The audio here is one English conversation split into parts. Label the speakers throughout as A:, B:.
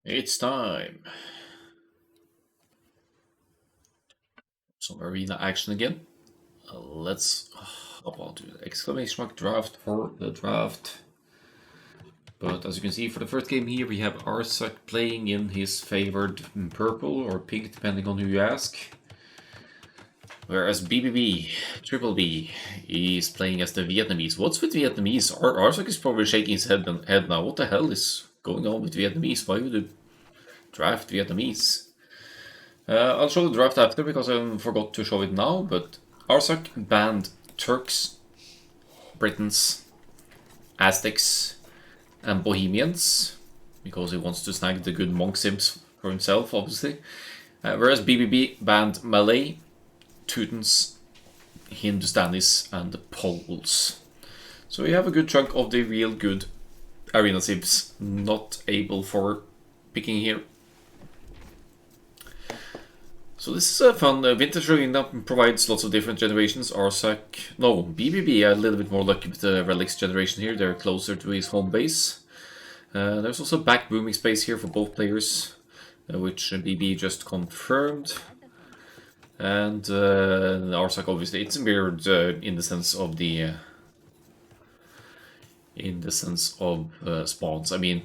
A: It's time. Some arena action again. Let's hop on to the exclamation mark draft for the draft. But as you can see, for the first game here, we have Arsak playing in his favored purple or pink, depending on who you ask. Whereas BBB, Triple B, is playing as the Vietnamese. What's with Vietnamese? Arsak is probably shaking his head now. What the hell is going on with Vietnamese? Why would you draft Vietnamese? I'll show the draft after because I forgot to show it now, but Arsak banned Turks, Britons, Aztecs, and Bohemians because he wants to snag the good monk sims for himself, obviously. Whereas BBB banned Malay, Teutons, Hindustanis, and the Poles. So you have a good chunk of the real good arena sims not able for picking here. So this is a fun vintage arena, provides lots of different generations. BBB a little bit more lucky with the relics generation here, they're closer to his home base. There's also back booming space here for both players, which BB just confirmed. And Arsak, obviously, it's mirrored in the sense of the spawns. I mean,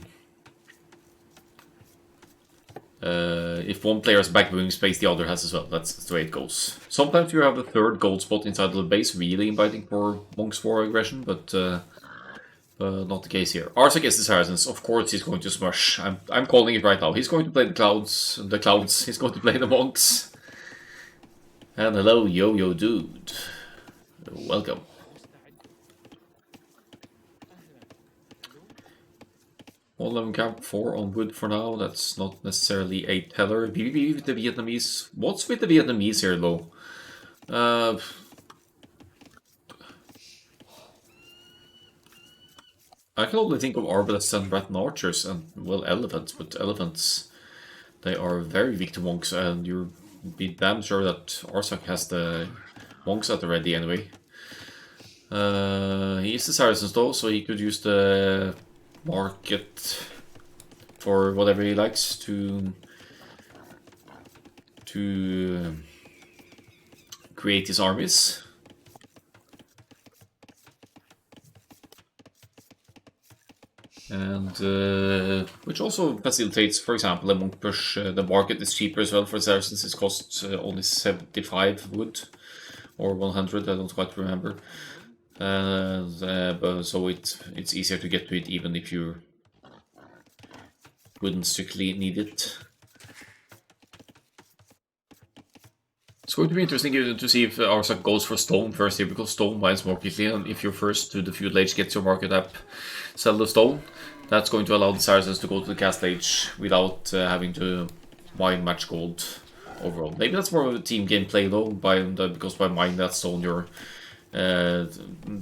A: if one player has back booming space, the other has as well. That's the way it goes. Sometimes you have a third gold spot inside the base, really inviting for monks for aggression, but not the case here. Arsak is the Saracens. Of course, he's going to smush. I'm calling it right now. He's going to play the clouds. He's going to play the monks. And hello, yo dude. Welcome. All of them camp 4 on wood for now. That's not necessarily a teller. BBB with the Vietnamese. What's with the Vietnamese here, though? I can only think of arbalists and rat archers and, well, elephants. But elephants, they are very weak to monks, and you're be damn sure that Arsak has the monks at the ready anyway. He is the Saracens, though, so he could use the market for whatever he likes to create his armies. And which also facilitates, for example, a monk push. The market is cheaper as well for Saracens. It costs only 75 wood or 100. I don't quite remember. So it's easier to get to it even if you wouldn't strictly need it. It's going to be interesting to see if Arsak goes for stone first here, because stone mines more quickly, and if you're first to the feudal age, gets your market up, sell the stone, that's going to allow the Saracens to go to the castle age without having to mine much gold overall. Maybe that's more of a team gameplay though, because by mining that stone you're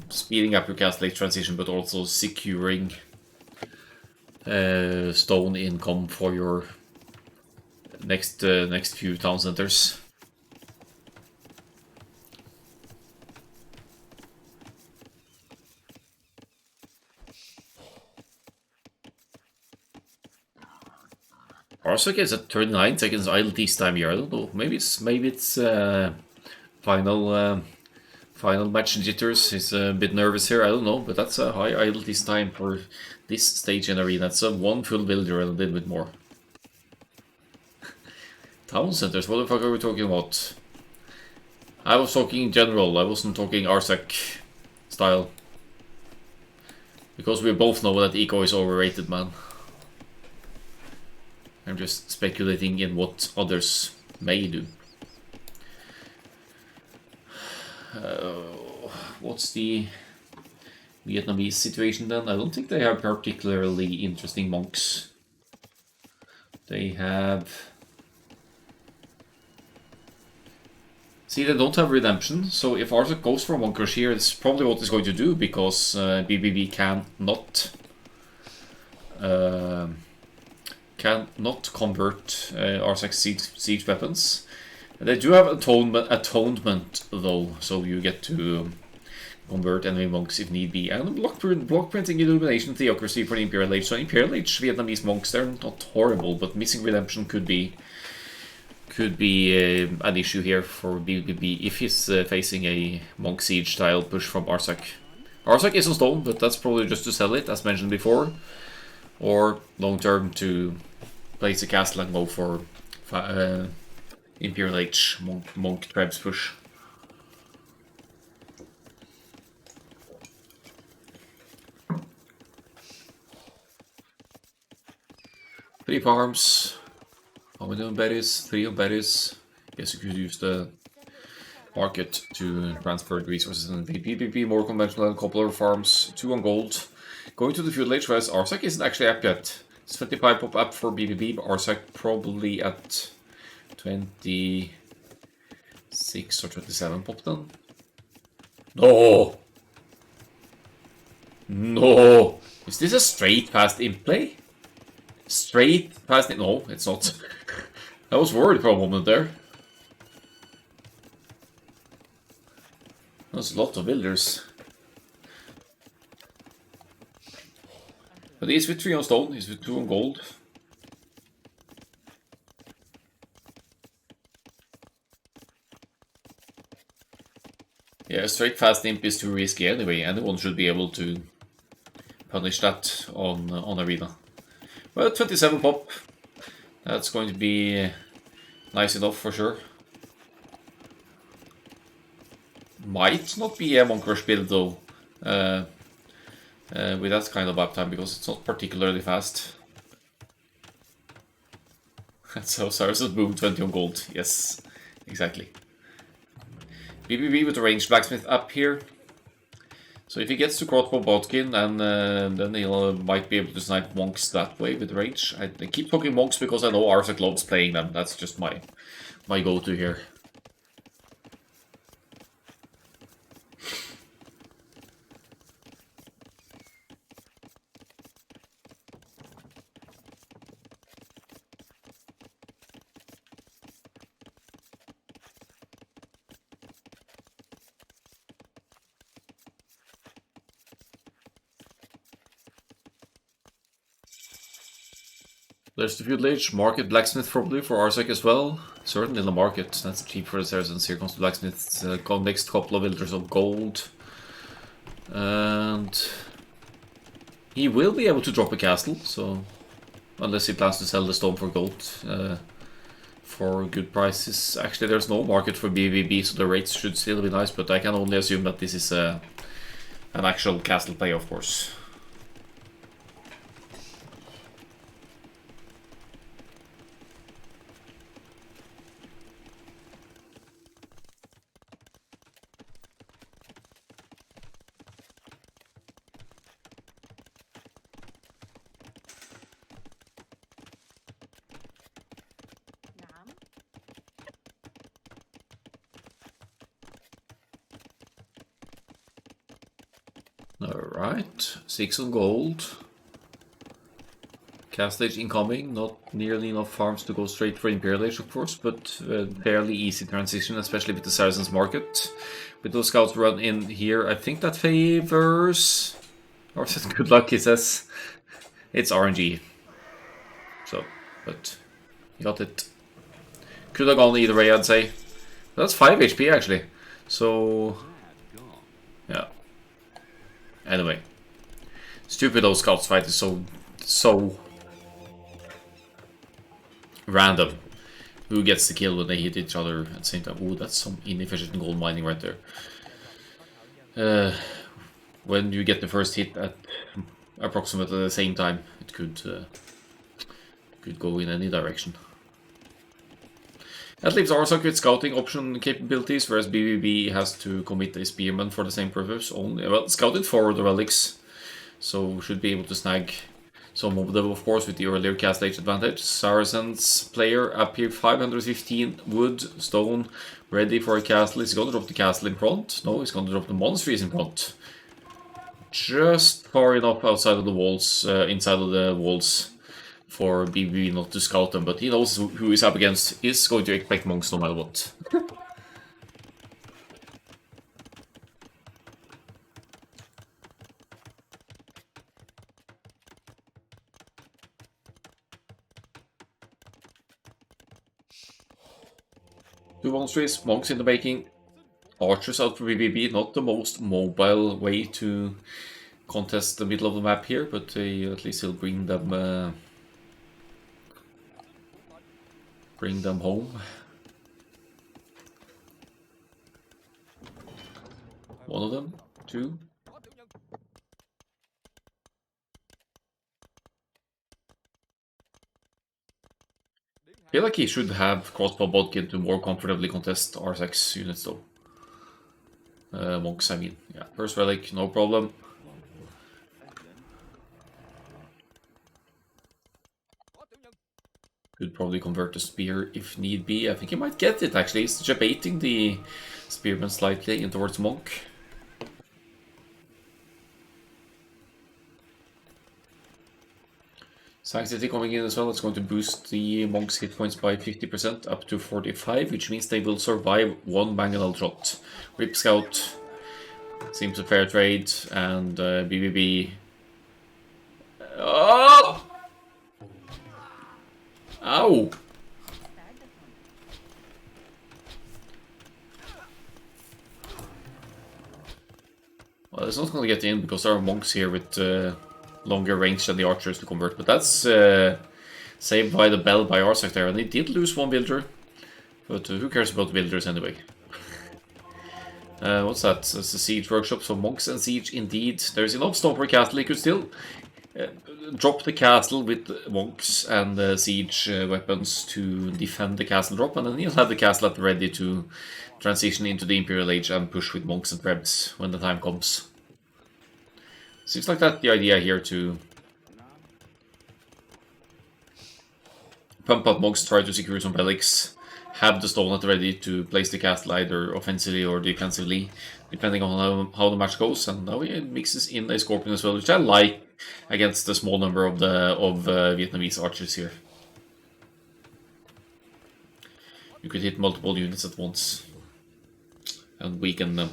A: speeding up your castle age transition, but also securing stone income for your next few town centers. Arsak is at 39 seconds idle this time here. I don't know. Maybe it's final match jitters. He's a bit nervous here. I don't know, but that's a high idle this time for this stage in arena. That's one full villager and a little bit more. Town centers. What the fuck are we talking about? I was talking in general. I wasn't talking Arsak style, because we both know that eco is overrated, man. I'm just speculating in what others may do. What's the Vietnamese situation then? I don't think they have particularly interesting monks. They have... See, they don't have redemption, so if Arsak goes for a monk rush here, it's probably what he's going to do, because BBB cannot convert Arsak's siege weapons. They do have atonement though, so you get to convert enemy monks if need be. And block printing illumination theocracy for the Imperial Age. So Imperial Age Vietnamese monks, they're not horrible, but missing redemption could be an issue here for BBB if he's facing a monk siege style push from Arsak. Arsak is on stone, but that's probably just to sell it, as mentioned before, or long term to place a castle and go for Imperial Age monk tribes push. 3 farms. How many on berries? 3 on berries. Guess you could use the market to transfer the resources and PvP more conventional than couple of farms. 2 on gold. Going to the feudal age, whereas Arsak isn't actually up yet. It's 25 pop up for BBB, but Arsak probably at 26 or 27 pop then. No! No! Is this a straight past in play? Straight past it? No, it's not. I was worried for a moment there. There's a lot of builders. But he's with 3 on stone, he's with 2 on gold. Yeah, straight fast imp is too risky anyway. Anyone should be able to punish that on arena. Well, 27 pop. That's going to be nice enough for sure. Might not be a Monk Rush build though. With that kind of uptime, because it's not particularly fast. So Cyrus has moved 20 on gold. Yes, exactly. BBB with the ranged blacksmith up here. So if he gets to crossbow Bodkin, and then he might be able to snipe monks that way with range. I keep talking monks because I know Arsak loves playing them. That's just my go-to here. There's the feudal age, market blacksmith probably for Arsak as well. Certainly in the market, that's cheap for the Saracens. Here comes the blacksmith, next couple of villagers of gold. And he will be able to drop a castle, so unless he plans to sell the stone for gold for good prices. Actually, there's no market for BBB, so the rates should still be nice, but I can only assume that this is an actual castle play, of course. Alright, 6 on gold. Castle Age incoming, not nearly enough farms to go straight for Imperial Age, of course, but fairly easy transition, especially with the Saracens market. With those scouts run in here, I think that favors... Or is it good luck, he says. It's RNG. So, but you got it. Could have gone either way, I'd say. That's 5 HP actually. So, yeah. Anyway, stupid old scouts fight is so random. Who gets the kill when they hit each other at the same time? Ooh, that's some inefficient gold mining right there. When you get the first hit at approximately the same time, it could go in any direction. That leaves Arsak with scouting option capabilities, whereas BBB has to commit a spearman for the same purpose only. Well, scouted for the relics, so should be able to snag some of them, of course, with the earlier cast age advantage. Saracens player up here, 515 wood, stone, ready for a castle. Is he going to drop the castle in front? No, he's going to drop the monasteries in front. Just far enough outside of the walls, inside of the walls, for BB not to scout them, but he knows who he's up against. He's going to expect monks no matter what. Two monasteries, monks in the making. Archers out for BBB, not the most mobile way to contest the middle of the map here, but they at least will bring them home. One of them, two. I feel like he should have crossbow bodkin to more comfortably contest R6 units though. Monks, I mean. Yeah, first relic, no problem. Could probably convert the spear if need be. I think he might get it actually. He's debating the spearman slightly in towards monk. Sanctity coming in as well. It's going to boost the monk's hit points by 50% up to 45, which means they will survive one mangonel shot. Rip Scout seems a fair trade, and BBB. Oh! Ow! Well, it's not going to get in because there are monks here with longer range than the archers to convert, but that's saved by the bell by Arsak there, and they did lose one builder, but who cares about the builders anyway? What's that? That's the siege workshop, so monks and siege indeed. There's enough stone per castle. He could still drop the castle with monks and siege weapons to defend the castle drop, and then he'll have the castle at the ready to transition into the Imperial Age and push with monks and trebs when the time comes. Seems like that's the idea here, to pump up monks, try to secure some relics, have the stone at the ready to place the castle either offensively or defensively, depending on how the match goes. And now he mixes in a Scorpion as well, which I like against the small number of Vietnamese archers here. You could hit multiple units at once and weaken them.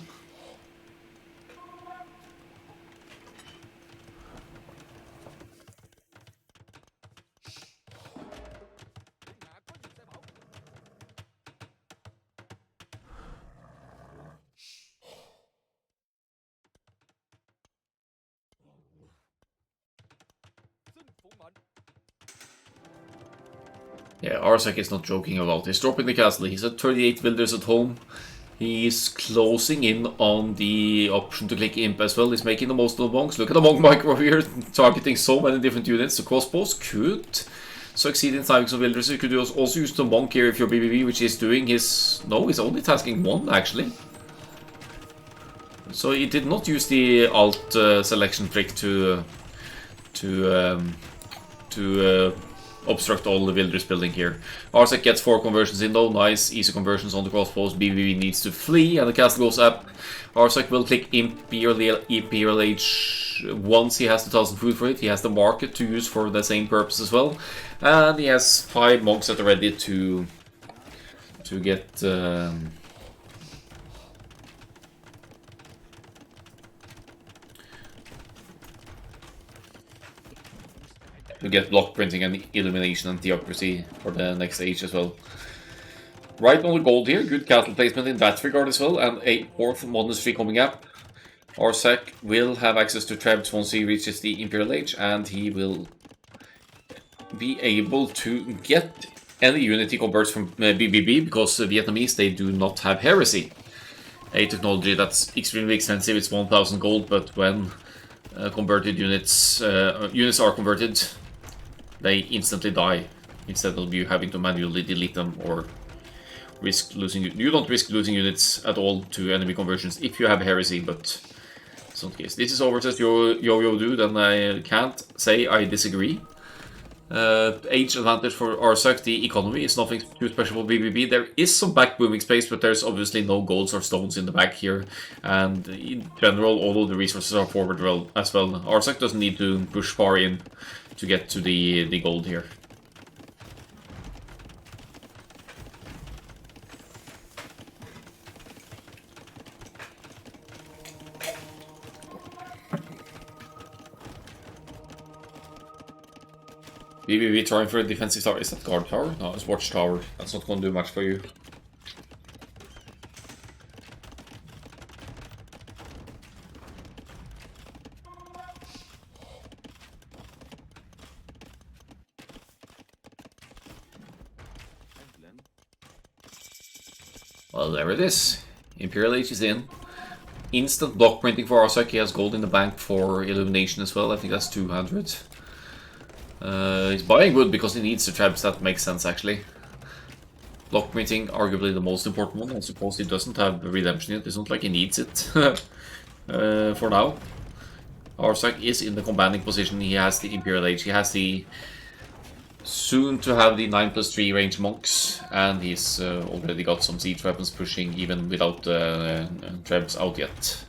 A: Yeah, Arsak is not joking about. He's dropping the castle. He's at 38 builders at home. He's closing in on the option to click imp as well. He's making the most of the monks. Look at the monk micro over here, targeting so many different units. The crossbows could succeed in timing some builders. You could also use the monk here if you're BBB, which he's doing. He's only tasking one actually. So he did not use the alt selection trick to obstruct all the builders building here. Arsak gets 4 conversions in though, nice, easy conversions on the crossbows. BBB needs to flee and the castle goes up. Arsak will click Imperial Age once he has the 1000 food for it. He has the market to use for the same purpose as well. And he has 5 monks at the ready to get... to get block printing and illumination and theocracy for the next age as well. Right on the gold here, good castle placement in that regard as well, and a 4th monastery coming up. Arsak will have access to Trebs once he reaches the Imperial Age, and he will be able to get any unit he converts from BBB, because the Vietnamese, they do not have heresy. A technology that's extremely expensive. It's 1000 gold, but when converted units are converted, they instantly die, instead of you having to manually delete them or risk losing. You don't risk losing units at all to enemy conversions if you have heresy, but it's not the case. This is over, says Yo-Yo Dude, and I can't say I disagree. Age advantage for Arsak, the economy is nothing too special for BBB. There is some back booming space, but there's obviously no golds or stones in the back here. And in general, all of the resources are forward well as well. Arsak doesn't need to push far in to get to the gold here. BBB trying for a defensive tower. Is that guard tower? No, it's watch tower. That's not going to do much for you. Well, there it is. Imperial Age is in. Instant block printing for Arsak. He has gold in the bank for Illumination as well. I think that's 200. He's buying wood because he needs the traps. That makes sense, actually. Block printing, arguably the most important one. I suppose he doesn't have redemption yet. It's not like he needs it for now. Arsak is in the commanding position. He has the Imperial Age. He has the soon to have the 9+3 range monks, and he's already got some siege weapons pushing even without trebs out yet.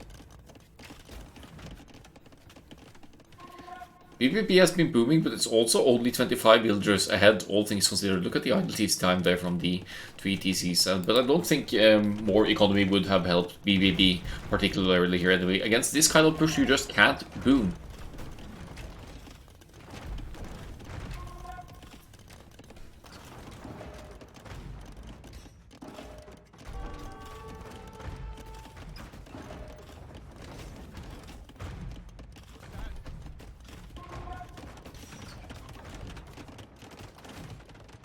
A: PvP has been booming, but it's also only 25 villagers ahead, all things considered. Look at the idle TC time there from the 3 TCs, but I don't think more economy would have helped BBB particularly here anyway. Against this kind of push, you just can't boom.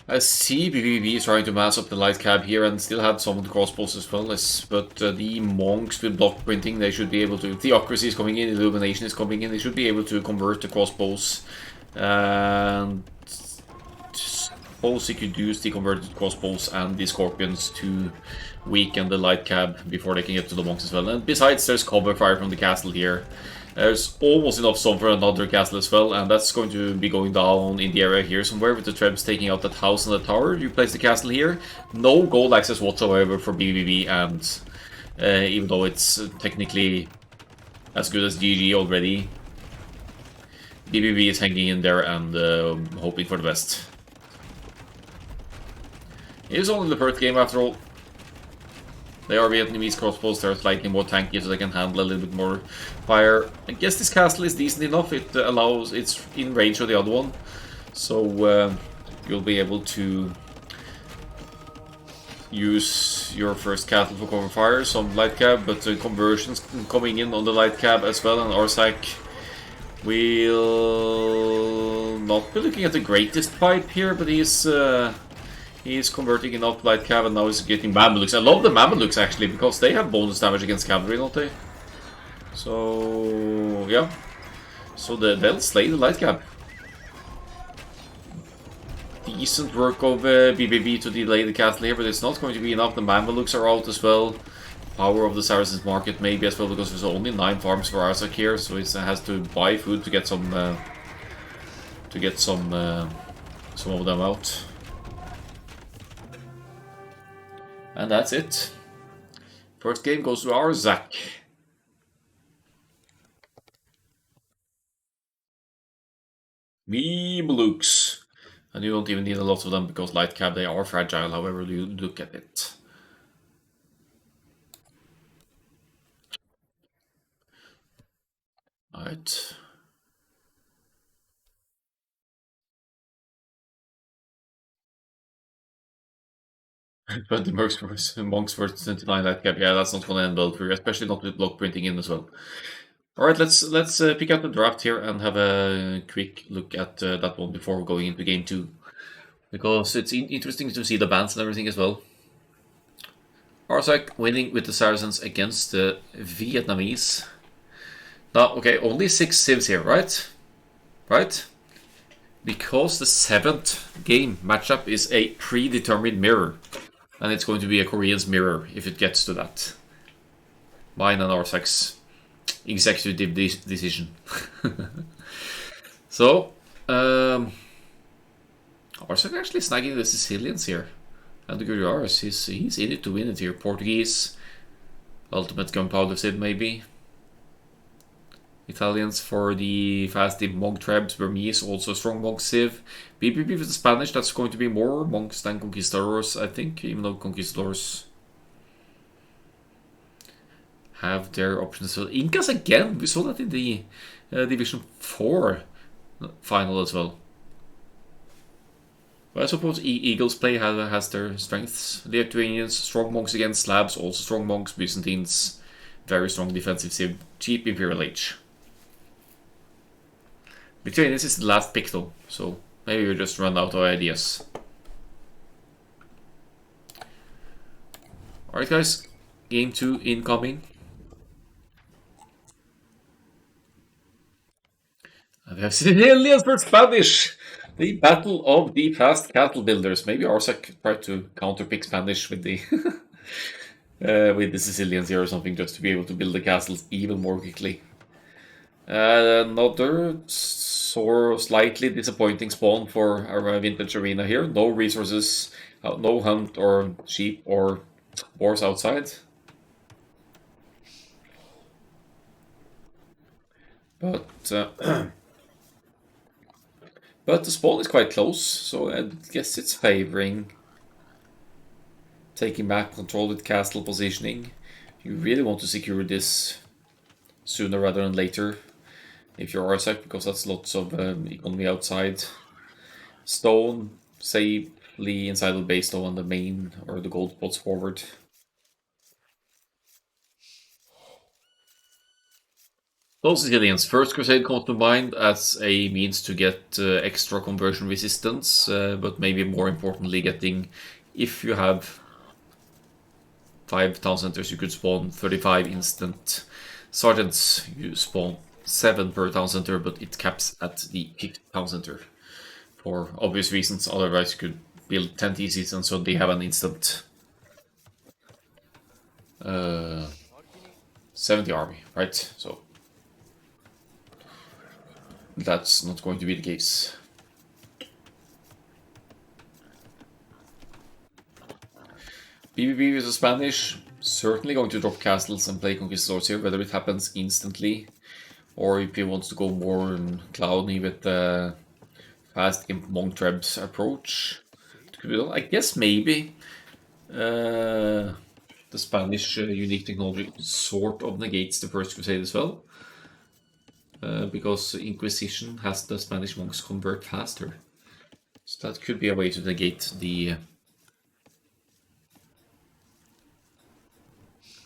A: I see BBB is trying to mass up the light cab here and still have some of the crossbows as well, but the monks with block printing, they should be able to, Theocracy is coming in, Illumination is coming in, they should be able to convert the crossbows. And suppose he could use the converted crossbows and the scorpions to weaken the light cab before they can get to the monks as well. And besides, there's cover fire from the castle here. There's almost enough stone for another castle as well, and that's going to be going down in the area here somewhere with the trebs taking out that house and the tower. You place the castle here. No gold access whatsoever for BBB, and even though it's technically as good as GG already, BBB is hanging in there and hoping for the best. It is only the first game after all. They are Vietnamese crossbows, they're slightly more tanky so they can handle a little bit more fire. I guess this castle is decent enough, it allows, it's in range of the other one. So you'll be able to use your first castle for cover fire, some light cab, but the conversions coming in on the light cab as well, and Arsak will not be looking at the greatest pipe here, but he's converting enough light cav and now he's getting Mamelukes. I love the Mamelukes actually, because they have bonus damage against cavalry, don't they? So, yeah. So they'll slay the light cab. Decent work of BBB to delay the castle here, but it's not going to be enough. The Mamelukes are out as well. Power of the Saracens market maybe as well, because there's only 9 farms for Arsak here, so it has to buy food to get some of them out. And that's it. First game goes to Arsak. Mamelukes. And you don't even need a lot of them because light cab, they are fragile, however you look at it. Alright. But the monks versus 29 light cab, yeah, that's not gonna end well for you, especially not with block printing in as well. Alright, let's pick out the draft here and have a quick look at that one before going into game 2. Because it's interesting to see the bans and everything as well. Arsak winning with the Saracens against the Vietnamese. Now, okay, only 6 civs here, right? Right? Because the 7th game matchup is a predetermined mirror. And it's going to be a Korean's mirror if it gets to that. Mine and Arsak's executive decision. So, Arsak actually snagging the Sicilians here. And the Gurjaras, he's in it to win it here. Portuguese, ultimate gunpowder Sid maybe. Italians for the fast monk trebs. Burmese also strong monk civ. BBB with the Spanish, that's going to be more monks than conquistadors, I think, even though conquistadors have their options. So Incas again, we saw that in the Division 4 final as well. But I suppose Eagles play has their strengths. Lithuanians, strong monks against Slavs, also strong monks. Byzantines, very strong defensive civ. Cheap Imperial Age. Lithuanians is the last pick though, so maybe we just run out of ideas. Alright guys, game 2 incoming. We have Sicilians for Spanish! The Battle of the Fast Castle Builders. Maybe Arsak tried to counterpick Spanish with the with the Sicilians here or something, just to be able to build the castles even more quickly. Another slightly disappointing spawn for our vintage arena here. No resources, no hunt or sheep or boars outside. But but the spawn is quite close, so I guess it's favoring taking back control with castle positioning. You really want to secure this sooner rather than later if you're Arsak, because that's lots of economy outside. Stone safely inside the base though on the main or the gold spots forward. Those Sicilians. First Crusade comes to mind as a means to get extra conversion resistance, but maybe more importantly getting, if you have 5 town centers, you could spawn 35 instant sergeants. You spawn 7 per town center, but it caps at the 5th town center. For obvious reasons, otherwise you could build 10 TCs and suddenly have an instant 70 army, right? So that's not going to be the case. BBB with the Spanish, certainly going to drop castles and play conquistadors here, whether it happens instantly or if he wants to go more cloudy with the fast imp monk trebs approach. I guess maybe the Spanish unique technology sort of negates the First Crusade as well. Because Inquisition has the Spanish monks convert faster. So that could be a way to negate the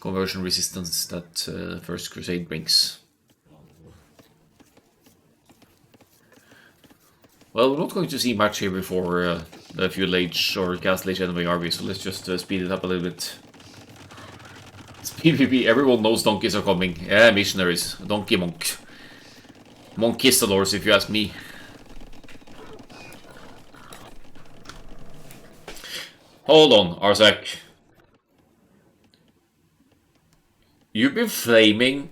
A: conversion resistance that First Crusade brings. Well, we're not going to see much here before the Feudal Age or Castle Age enemy army, so let's just speed it up a little bit. It's PvP, everyone knows donkeys are coming. Yeah, missionaries, donkey monk. Monkistadors, if you ask me. Hold on, Arsak. You've been flaming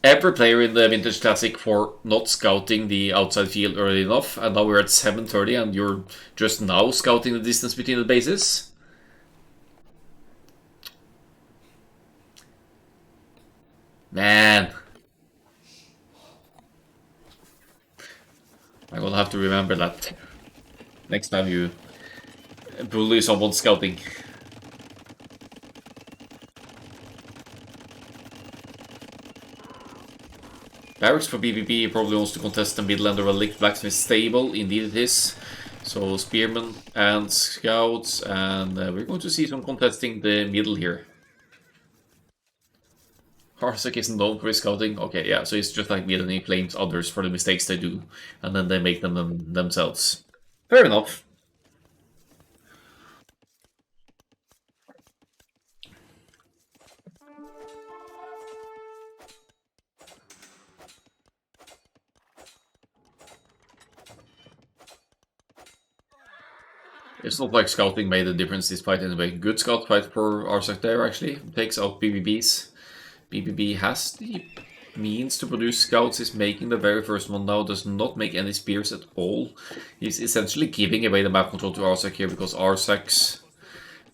A: every player in the Vintage Classic for not scouting the outside field early enough, and now we're at 7:30 and you're just now scouting the distance between the bases? Man. I'm gonna have to remember that next time you bully someone scouting. Barracks for BBB probably wants to contest the middle end of a licked blacksmith stable. Indeed it is. So spearmen and scouts, and we're going to see some contesting the middle here. Arsak isn't known for his scouting. Okay, yeah, so it's just like me, and he blames others for the mistakes they do, and then they make them themselves. Fair enough. It's not like scouting made a difference this fight anyway. Good scout fight for Arsak there, actually. Takes out BBBs. BBB has the means to produce scouts. He's making the very first one now. Does not make any spears at all. He's essentially giving away the map control to Arsak here, because Arsak's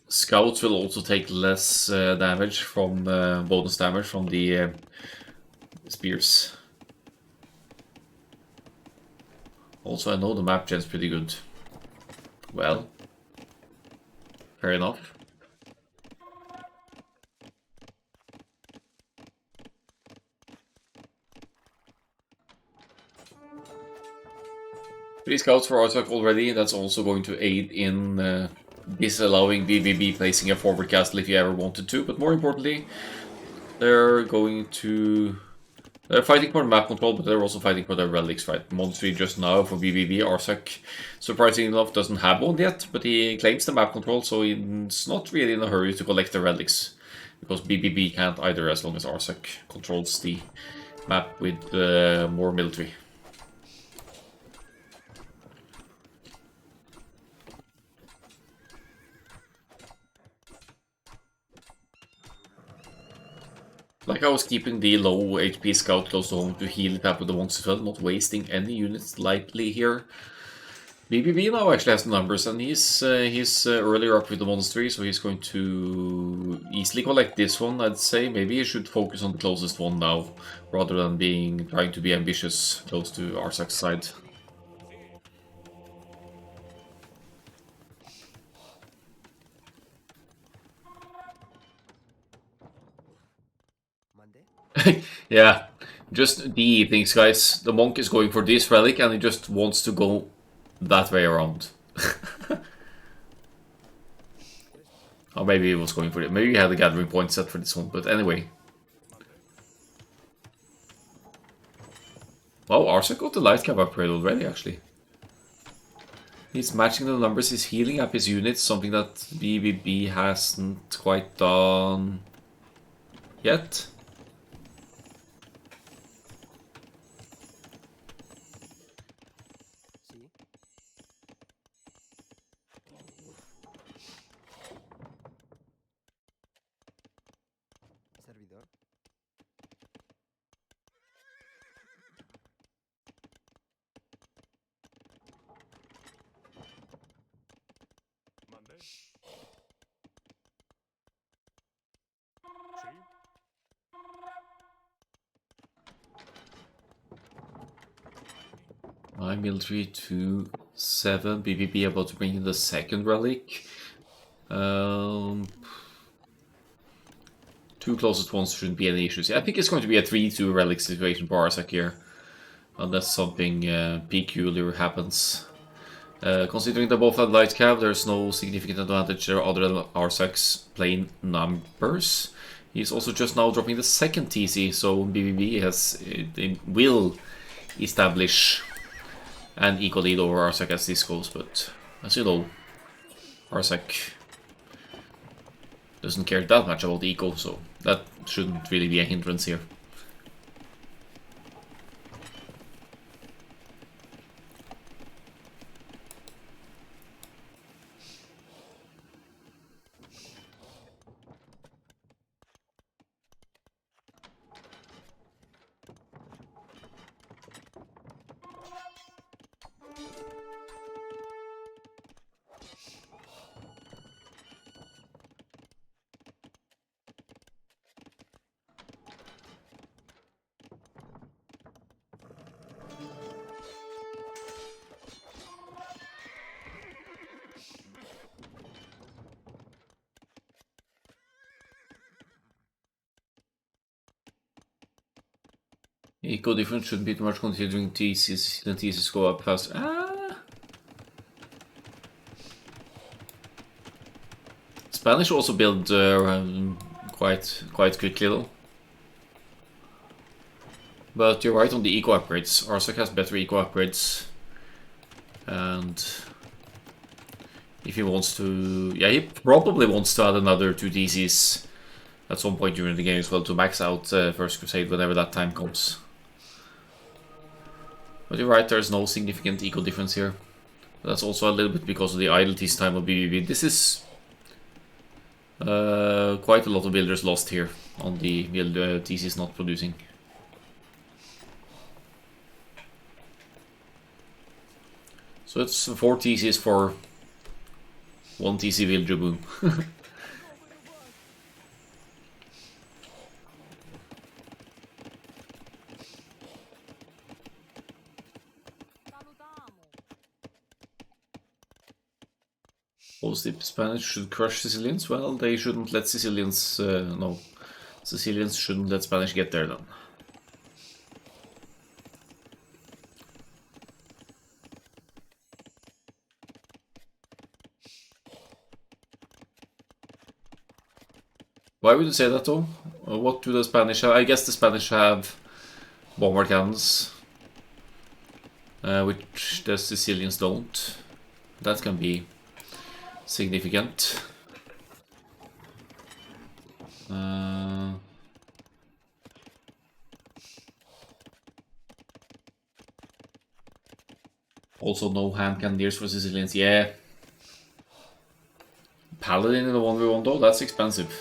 A: scouts will also take less damage from bonus damage from the spears. Also, I know the map gen's pretty good. Well, fair enough. Three scouts for Arsak already. That's also going to aid in disallowing BBB placing a forward castle if you ever wanted to. But more importantly, they're going to They're fighting for map control, but they're also fighting for their relics, right? Monster just now for BBB, Arsak, surprisingly enough, doesn't have one yet, but he claims the map control, so he's not really in a hurry to collect the relics. Because BBB can't either, as long as Arsak controls the map with more military. Like I was keeping the low HP scout close to home to heal it up with the monks as well, not wasting any units lightly here. BBB now actually has the numbers, and he's earlier up with the monastery, so he's going to easily collect this one, I'd say. Maybe he should focus on the closest one now, rather than trying to be ambitious close to Arsak's side. Yeah, just the things, guys. The monk is going for this relic, and he just wants to go that way around. Or maybe he was going for it. Maybe he had a gathering point set for this one, but anyway. Wow, Arsak got the light cap upgrade already, actually. He's matching the numbers, he's healing up his units, something that BBB hasn't quite done yet. My military to 7, BBB about to bring in the second relic. Two closest ones shouldn't be any issues. I think it's going to be a 3-2 relic situation for Arsak here. Unless something peculiar happens. Considering they both had light cap, there's no significant advantage there other than Arsak's plain numbers. He's also just now dropping the second TC, so BBB will establish an equal lead over Arsak as this goes, but as you know, Arsak doesn't care that much about eco, so that shouldn't really be a hindrance here. Eco difference shouldn't be too much considering TCs go up fast. Spanish also build quite quickly though. But you're right on the eco upgrades. Arsak has better eco upgrades. And if he wants to... Yeah, he probably wants to add another 2 DCs at some point during the game as well to max out First Crusade whenever that time comes. But you're right, there's no significant eco difference here. That's also a little bit because of the idleness time of BBB. This is quite a lot of builders lost here on the TCs not producing. So it's 4 TCs for 1 TC villager boom. The Spanish should crush Sicilians? Well, they shouldn't let Sicilians... no. Sicilians shouldn't let Spanish get there then. Why would you say that though? What do the Spanish have? I guess the Spanish have Bombard cannons, which the Sicilians don't. That can be significant. Also no hand cannoneers for Sicilians. Yeah. Paladin in the 1v1 though, that's expensive.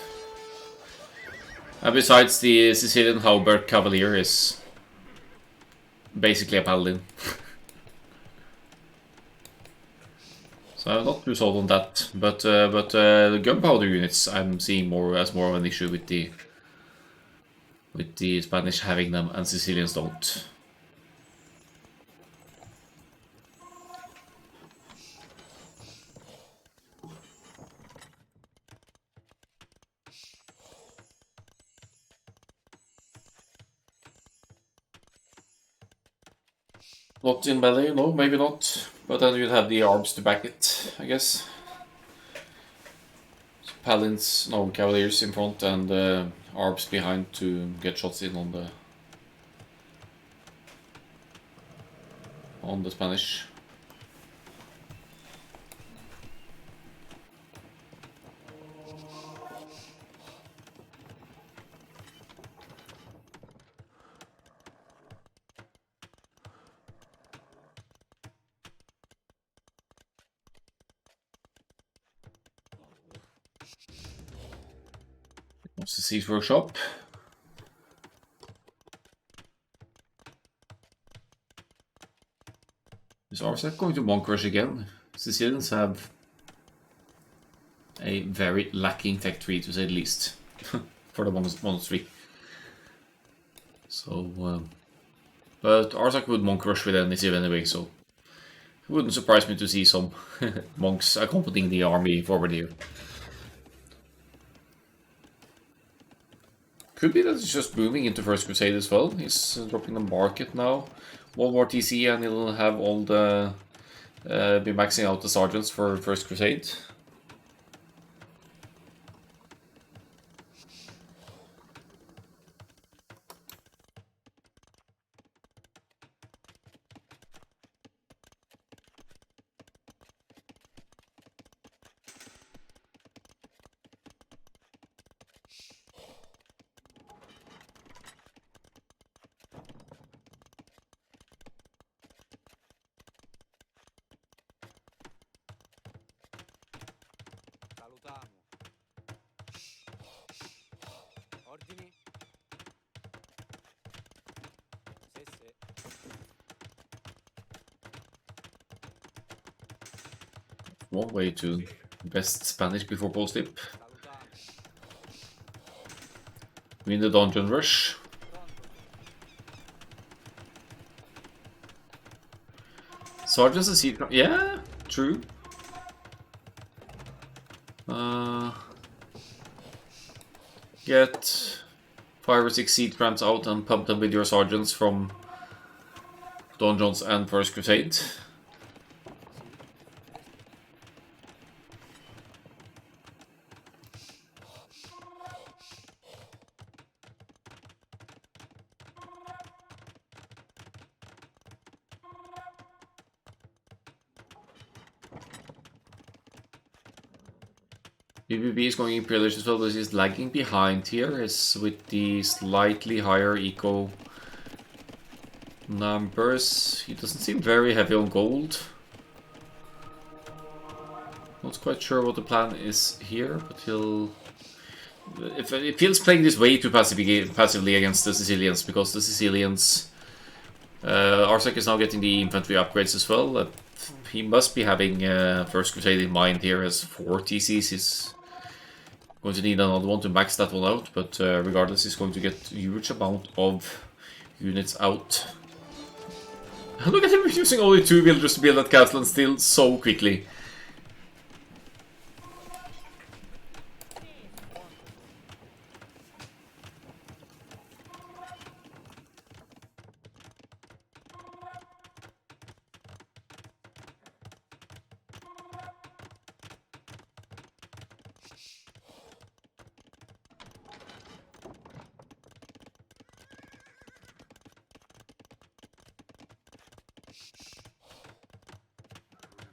A: And besides, the Sicilian Halberd Cavalier is basically a paladin. So I'm not too sold on that. But the gunpowder units I'm seeing more as more of an issue with the Spanish having them and Sicilians don't. Not in melee, no, maybe not. But then you'd have the arms to back it, I guess. So paladins, no, cavaliers in front and arms behind to get shots in on the Spanish. What's the Siege Workshop? Is Arsac going to Monk Rush again? Sicilians have a very lacking tech tree, to say the least, for the monastery. So, but Arsac would Monk Rush with initiative anyway, so it wouldn't surprise me to see some monks accompanying the army forward here. Could be that it's just moving into First Crusade as well. He's dropping the market now. One more TC and he'll have all the... be maxing out the sergeants for First Crusade.
B: Ordini? Sì, sì.
A: One way to best Spanish before post-tip.
B: Salutamo.
A: Win the dungeon rush. Sergeants and seed... Yeah, true. Get 5 or 6 seed cramps out and pump them with your sergeants from Donjons and First Crusade. BBB is going Imperialist as well, but he's lagging behind here is with the slightly higher eco numbers. He doesn't seem very heavy on gold. Not quite sure what the plan is here, but he'll... It feels playing this way too passively against the Sicilians, because the Sicilians... Arsec is now getting the infantry upgrades as well. He must be having First Crusade in mind here, as 4 TCs. He's going to need another one to max that one out, but regardless, he's going to get a huge amount of units out. Look at him using only 2 villagers to build that castle and still so quickly.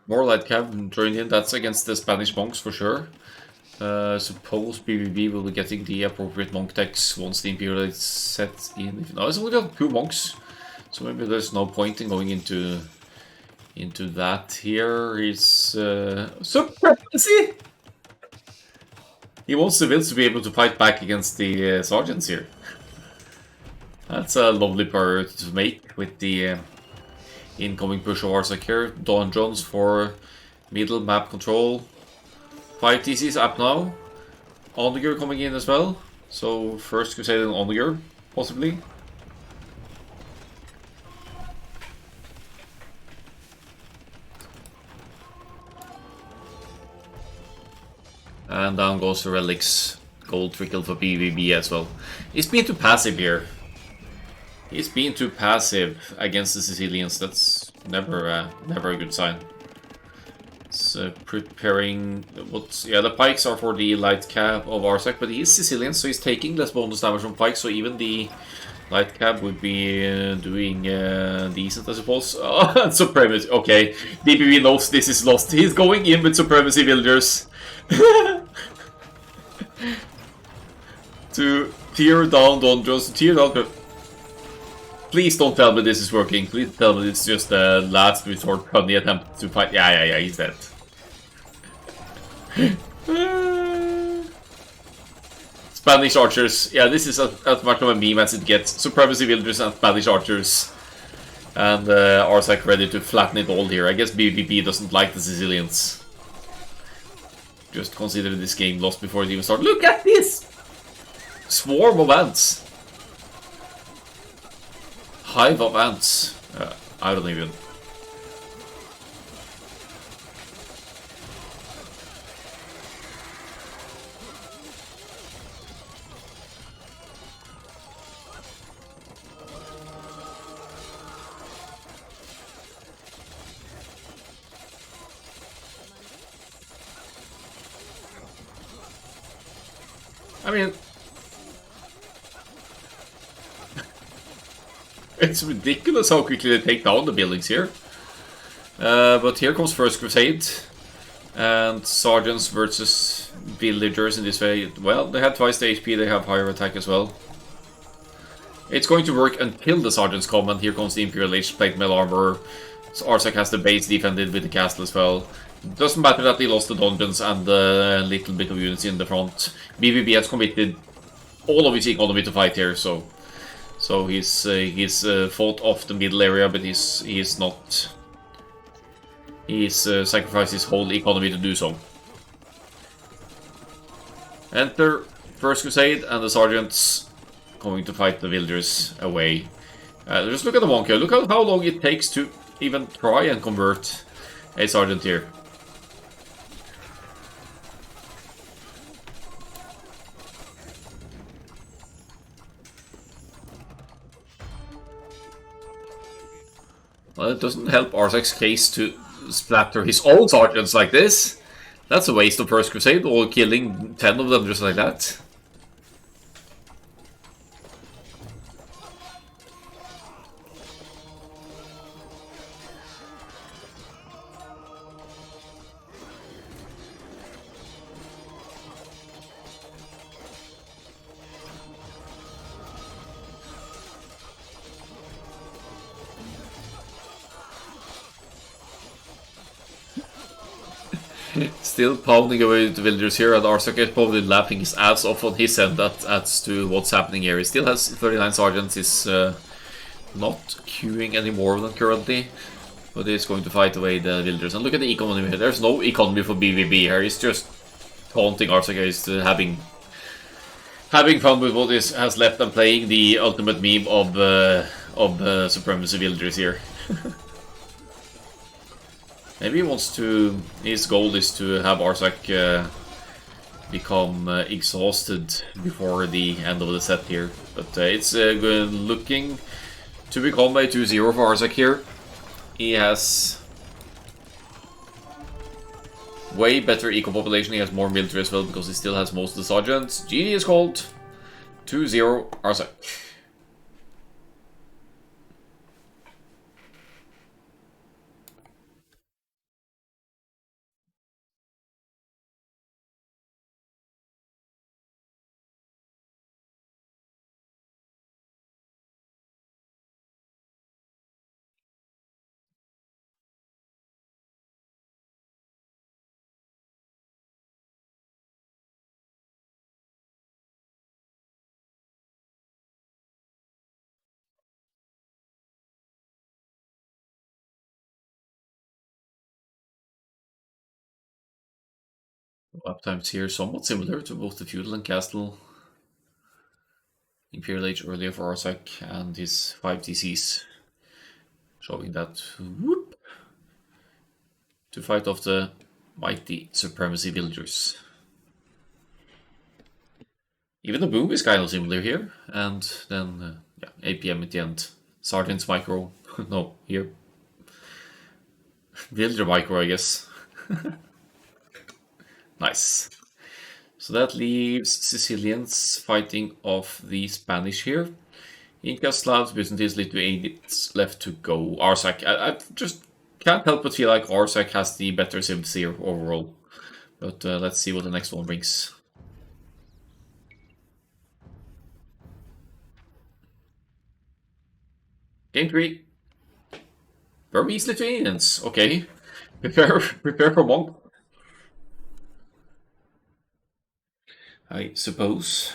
A: More light cab joined in. That's against the Spanish monks for sure. Suppose BBB will be getting the appropriate monk decks once the Imperial is set in. No, it's only got 2 monks, so maybe there's no point in going into that. Here is supremacy. He wants the civils to be able to fight back against the sergeants here. That's a lovely priority to make with the incoming push of Arsak here. Dungeons for middle map control. 5 TCs up now. Ondegur coming in as well. So first Crusade and Ondegur, possibly. And down goes the relics. Gold trickle for BVB as well. He's being too passive here. He's being too passive against the Sicilians. That's never a good sign. It's preparing. The pikes are for the light cab of Arsak, but he is Sicilian, so he's taking less bonus damage from pikes. So even the light cab would be doing decent, I suppose. Oh, supremacy. Okay, DPV knows this is lost. He's going in with supremacy villagers to tear down dungeons. Tear down. Please don't tell me this is working. Please tell me it's just a last resort funny attempt to fight. Yeah, he's dead. Spanish archers. Yeah, this is as much of a meme as it gets. Supremacy villagers and Spanish archers. And Arsak ready to flatten it all here. I guess BVP doesn't like the Sicilians. Just consider this game lost before it even started. Look at this! Swarm of ants. Hive of ants. I don't even. I mean, it's ridiculous how quickly they take down the buildings here. But here comes First Crusade. And Sergeants versus Villagers in this way. Well, they have twice the HP, they have higher attack as well. It's going to work until the Sergeants come, and here comes the Imperial Age Plate Mail Armor. So Arsak has the base defended with the castle as well. Doesn't matter that he lost the dungeons and a little bit of units in the front. BVB has committed all of his economy to fight here, so he's fought off the middle area, but he's not. He's sacrificed his whole economy to do so. Enter First Crusade, and the Sergeants going to fight the Villagers away. Just look at the monk here. Look at how long it takes to even try and convert a Sergeant here. Well, it doesn't help Arsak's case to splatter his own Sergeants like this. That's a waste of First Crusade, or killing 10 of them just like that. Still pounding away the villagers here, and Arsak is probably laughing his ass off on his end. That adds to what's happening here. He still has 39 sergeants, he's not queuing any more than currently, but he's going to fight away the villagers. And look at the economy here. There's no economy for BVB here. He's just taunting Arsak. He's having fun with what has left and playing the ultimate meme of supremacy villagers here. Maybe he wants to. His goal is to have Arsak become exhausted before the end of the set here. But it's looking to become a 2-0 for Arsak here. He has way better eco population. He has more military as well because he still has most of the sergeants. GG is called 2-0 Arsak. Uptimes here somewhat similar to both the feudal and castle. Imperial Age earlier for Arsak and his 5 DCs. Showing that whoop, to fight off the mighty supremacy villagers. Even the boom is kind of similar here, and then yeah, APM at the end. Sergeant's micro, no, here. Villager micro, I guess. Nice. So that leaves Sicilians fighting off the Spanish here. Incas, Slavs, Byzantines, Lithuanians left to go. Arsak, I just can't help but feel like Arsak has the better civs here overall. But let's see what the next one brings. Game 3. Burmese Lithuanians. Okay. Prepare for monk. I suppose.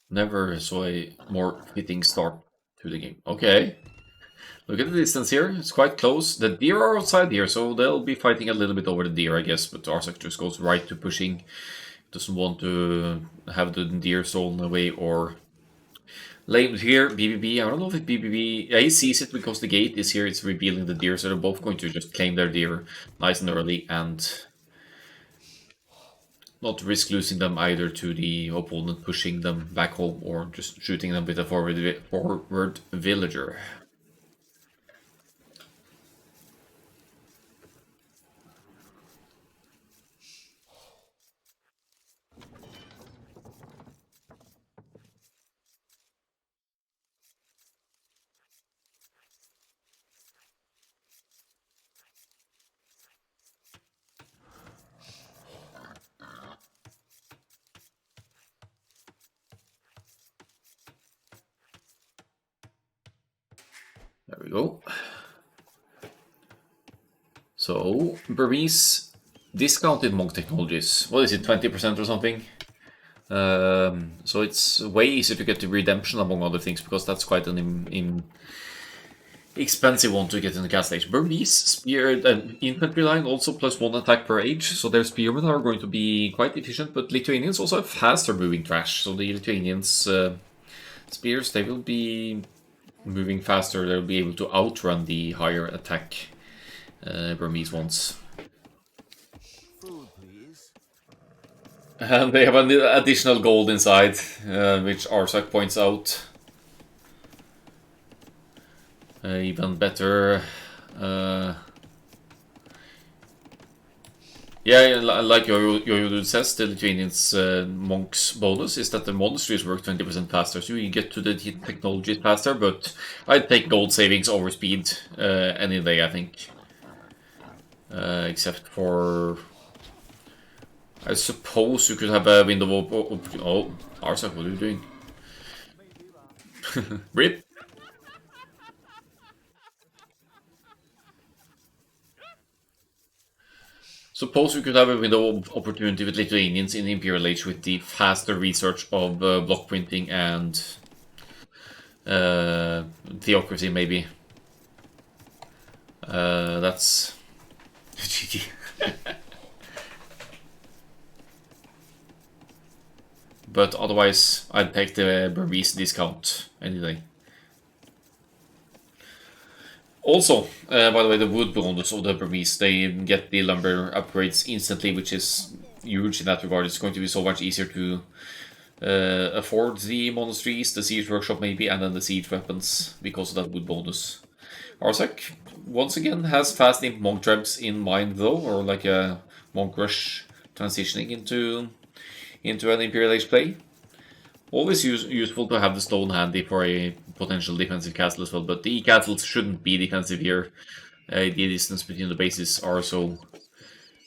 A: Never saw a more fitting start to the game. Okay. Look at the distance here. It's quite close. The deer are outside here, so they'll be fighting a little bit over the deer, I guess. But Arsak just goes right to pushing. Doesn't want to have the deer stolen away or labeled here. BBB. I don't know if it's BBB. Yeah, he sees it because the gate is here. It's revealing the deer, so they're both going to just claim their deer nice and early and not risk losing them either to the opponent pushing them back home or just shooting them with a forward villager. There we go. So, Burmese discounted monk technologies. What is it, 20% or something? So it's way easier to get the redemption among other things because that's quite an expensive one to get in the castle age. Burmese spear infantry line also +1 attack per age, so their spearmen are going to be quite efficient. But Lithuanians also have faster moving trash, so the Lithuanians spears, they will be moving faster. They'll be able to outrun the higher attack Burmese ones.
B: Food, please.
A: And they have an additional gold inside, which Arsak points out. Even better. Yeah, like Yo says, the Lithuanians monks bonus is that the monasteries work 20% faster, so you get to the technology faster, but I'd take gold savings over speed any day, I think. Except for... I suppose you could have a window of... Oh, Arsak, what are you doing? Rip! Suppose we could have a window of opportunity with Lithuanians in the Imperial Age with the faster research of block printing and theocracy, maybe. That's GG. But otherwise, I'd take the Burmese discount any day. Also, by the way, the wood bonus of the Burmese, they get the lumber upgrades instantly, which is huge in that regard. It's going to be so much easier to afford the monasteries, the siege workshop maybe, and then the siege weapons because of that wood bonus. Arsak, once again, has fast imp monk tribes in mind though, or like a monk rush transitioning into an Imperial Age play. Always useful to have the stone handy for a potential defensive castle as well, but the castles shouldn't be defensive here. The distance between the bases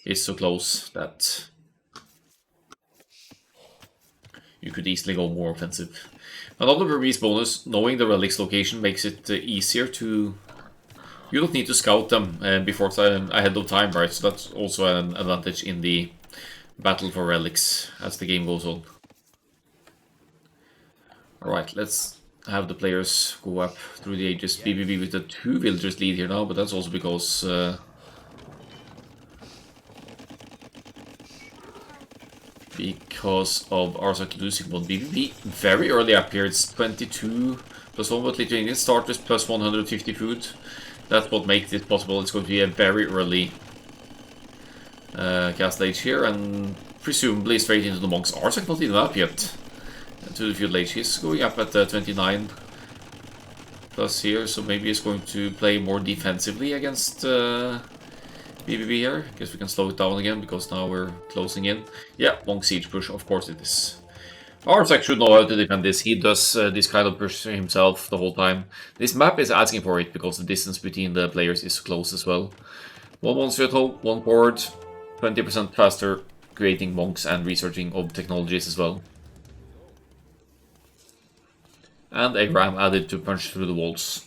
A: is so close that you could easily go more offensive. Another Burmese bonus, knowing the relic's location makes it easier to You don't need to scout them before time, ahead of time, right? So that's also an advantage in the battle for relics as the game goes on. Alright, let's have the players go up through the ages. BBB with the 2 villagers lead here now, but that's also because of Arsak losing one. BBB very early appeared. It's 22 plus 1, but Lithuanians start with plus 150 food. That's what makes it possible. It's going to be a very early cast age here, and presumably straight into the monks. Arsak not even up yet to the feudal age. He's going up at 29 plus here, so maybe he's going to play more defensively against BBB here. Guess we can slow it down again because now we're closing in. Yeah, monk siege push, of course it is. Arsak should know how to defend this. He does this kind of push himself the whole time. This map is asking for it because the distance between the players is close as well. One monster at home, one forward, 20% faster, creating monks and researching of technologies as well. And a ram added to punch through the walls.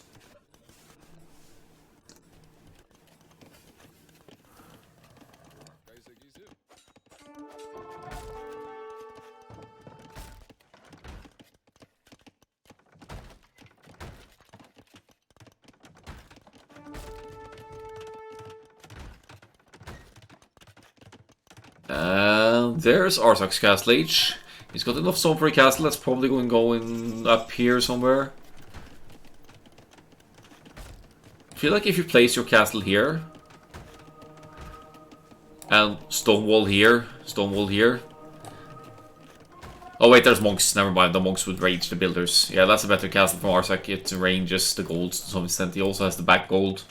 A: And there's Arsak's castle age. He's got enough stone for a castle. That's probably going up here somewhere. I feel like if you place your castle here and stone wall here. Oh wait, there's monks. Never mind. The monks would rage the builders. Yeah, that's a better castle from Arsak. It ranges the gold to some extent. He also has the back gold.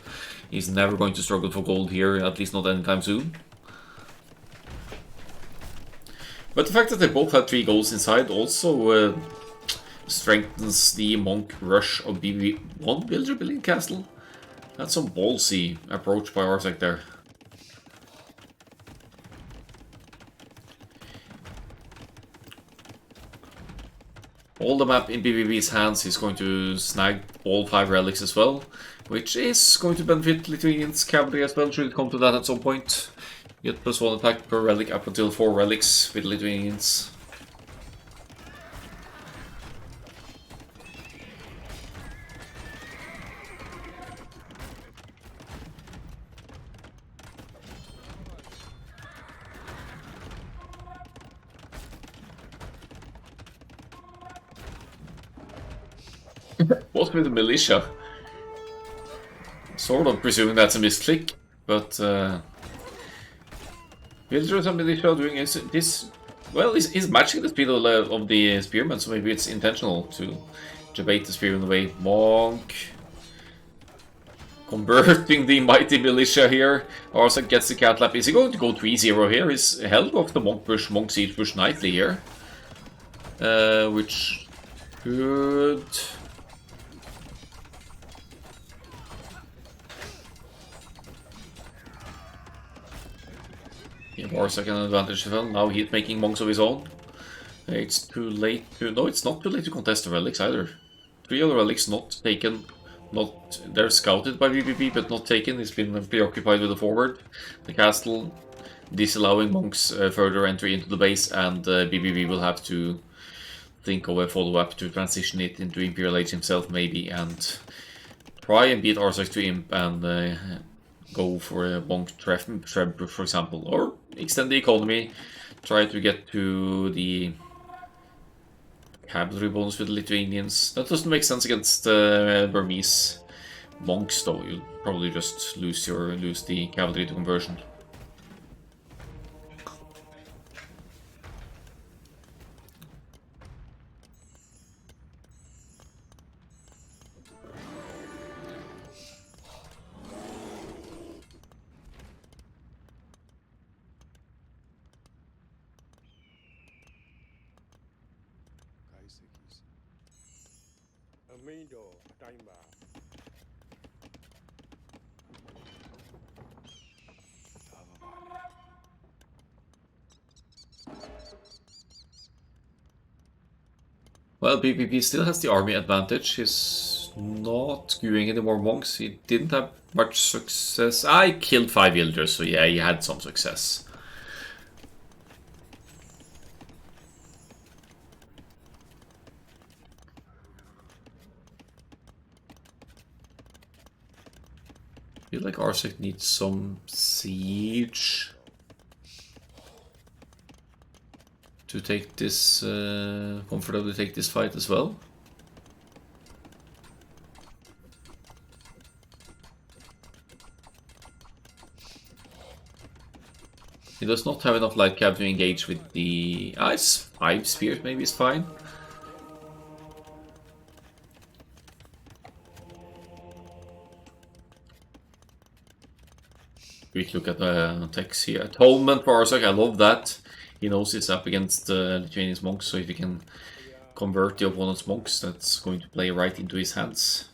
A: He's never going to struggle for gold here, at least not anytime soon. But the fact that they both have 3 goals inside also strengthens the monk rush of BB. One villager building castle? That's some ballsy approach by Arsak there. All the map in BBB's hands is going to snag all 5 relics as well, which is going to benefit Lithuanians cavalry as well, should it come to that at some point. Get plus 1 attack per relic up until 4 relics with Lithuanians. What's with the militia? Sort of presuming that's a misclick, but villagers and militia doing this. Well, he's matching the speed of the spearmen, so maybe it's intentional to debate the spearmen away. Monk converting the mighty militia here. Arsak gets the cat lap. Is he going to go 3-0 here? He's held off the monk siege push nicely here, which could. Give Arsak an advantage as well. Now he's making monks of his own. It's too late to... No, it's not too late to contest the relics either. 3 other relics not taken. They're scouted by VPP, but not taken. He's been preoccupied with the forward. The castle disallowing monks further entry into the base, and BBB will have to think of a follow-up to transition it into Imperial Age himself, maybe, and try and beat Arsak to Imp and go for a monk Treb, for example, or extend the economy, try to get to the cavalry bonus with the Lithuanians. That doesn't make sense against Burmese monks, though. You'll probably just lose the cavalry to conversion. Well, BPP still has the army advantage. His not skewing any more monks. He didn't have much success. I killed 5 villagers, so yeah, he had some success. I feel like Arsec needs some siege to take this, comfortably take this fight as well. He does not have enough light cab to engage with the ice. 5 spears maybe is fine. Quick look at the text here. Atonement for Arsec, I love that. He knows it's up against Lithuanian's monks, so if he can convert the opponent's monks, that's going to play right into his hands.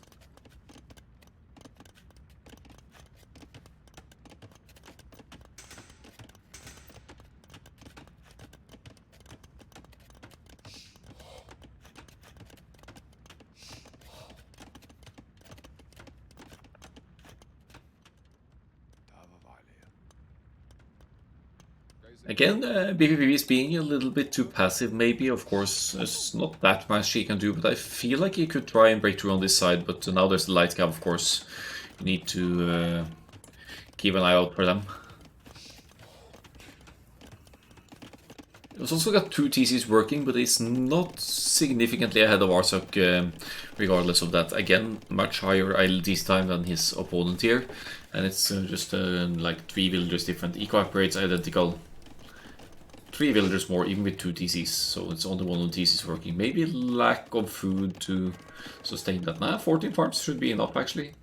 A: Again, BVB is being a little bit too passive maybe. Of course, there's not that much he can do, but I feel like he could try and break through on this side, but now there's the light cab, of course. You need to keep an eye out for them. It's also got 2 TCs working, but it's not significantly ahead of Arsec, regardless of that. Again, much higher ILD's time than his opponent here, and it's just like 3 villagers different. Eco upgrades identical. 3 villagers more, even with 2 TCs, so it's only one of the TCs working. Maybe lack of food to sustain that. Nah, 14 farms should be enough actually.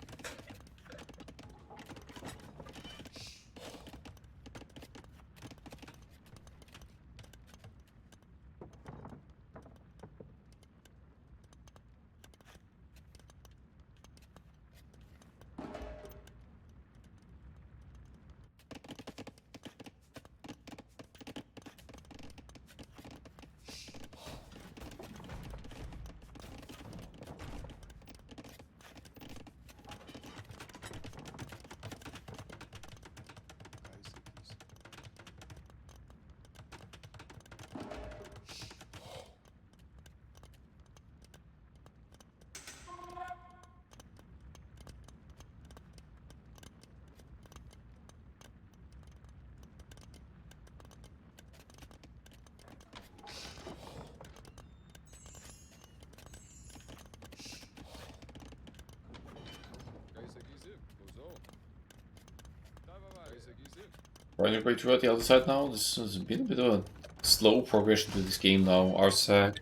A: Trying to break through at the other side now. This has been a bit of a slow progression to this game now. Arsec,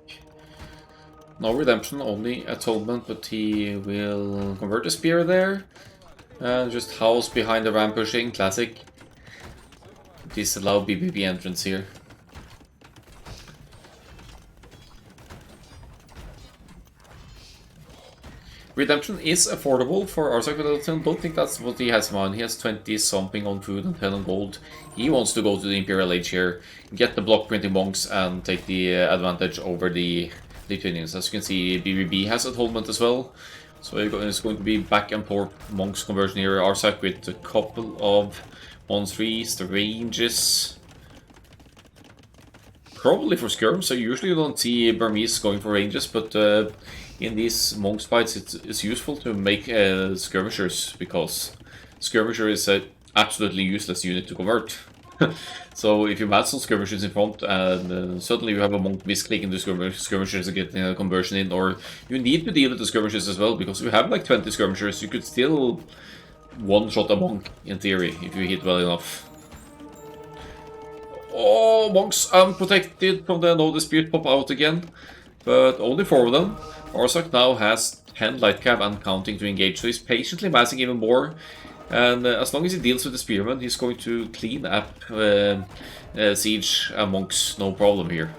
A: no redemption, only atonement, but he will convert the spear there. And just house behind the ram pushing, classic. Disallow BBB entrance here. Redemption is affordable for Arsec, but I don't think that's what he has in mind. He has 20 something on food and 10 on gold. He wants to go to the Imperial Age here, get the block printing monks, and take the advantage over the Lithuanians. As you can see, BBB has atonement as well. So it's going to be back and forth monks conversion here. Arsec with a couple of 1-3s, the ranges. Probably for skirms, so usually you don't see Burmese going for ranges, but in these monks fights it's useful to make skirmishers, because skirmisher is an absolutely useless unit to convert. So if you match some skirmishers in front and suddenly you have a monk misclicking the skirmishers and getting a conversion in, or you need to deal with the skirmishers as well, because if you have like 20 skirmishers you could still one-shot a monk in theory if you hit well enough. Oh, monks unprotected from the no dispute pop out again, but only 4 of them. Arsec now has 10 light cab and counting to engage, so he's patiently massing even more. And as long as he deals with the spearman, he's going to clean up siege and monks, no problem here.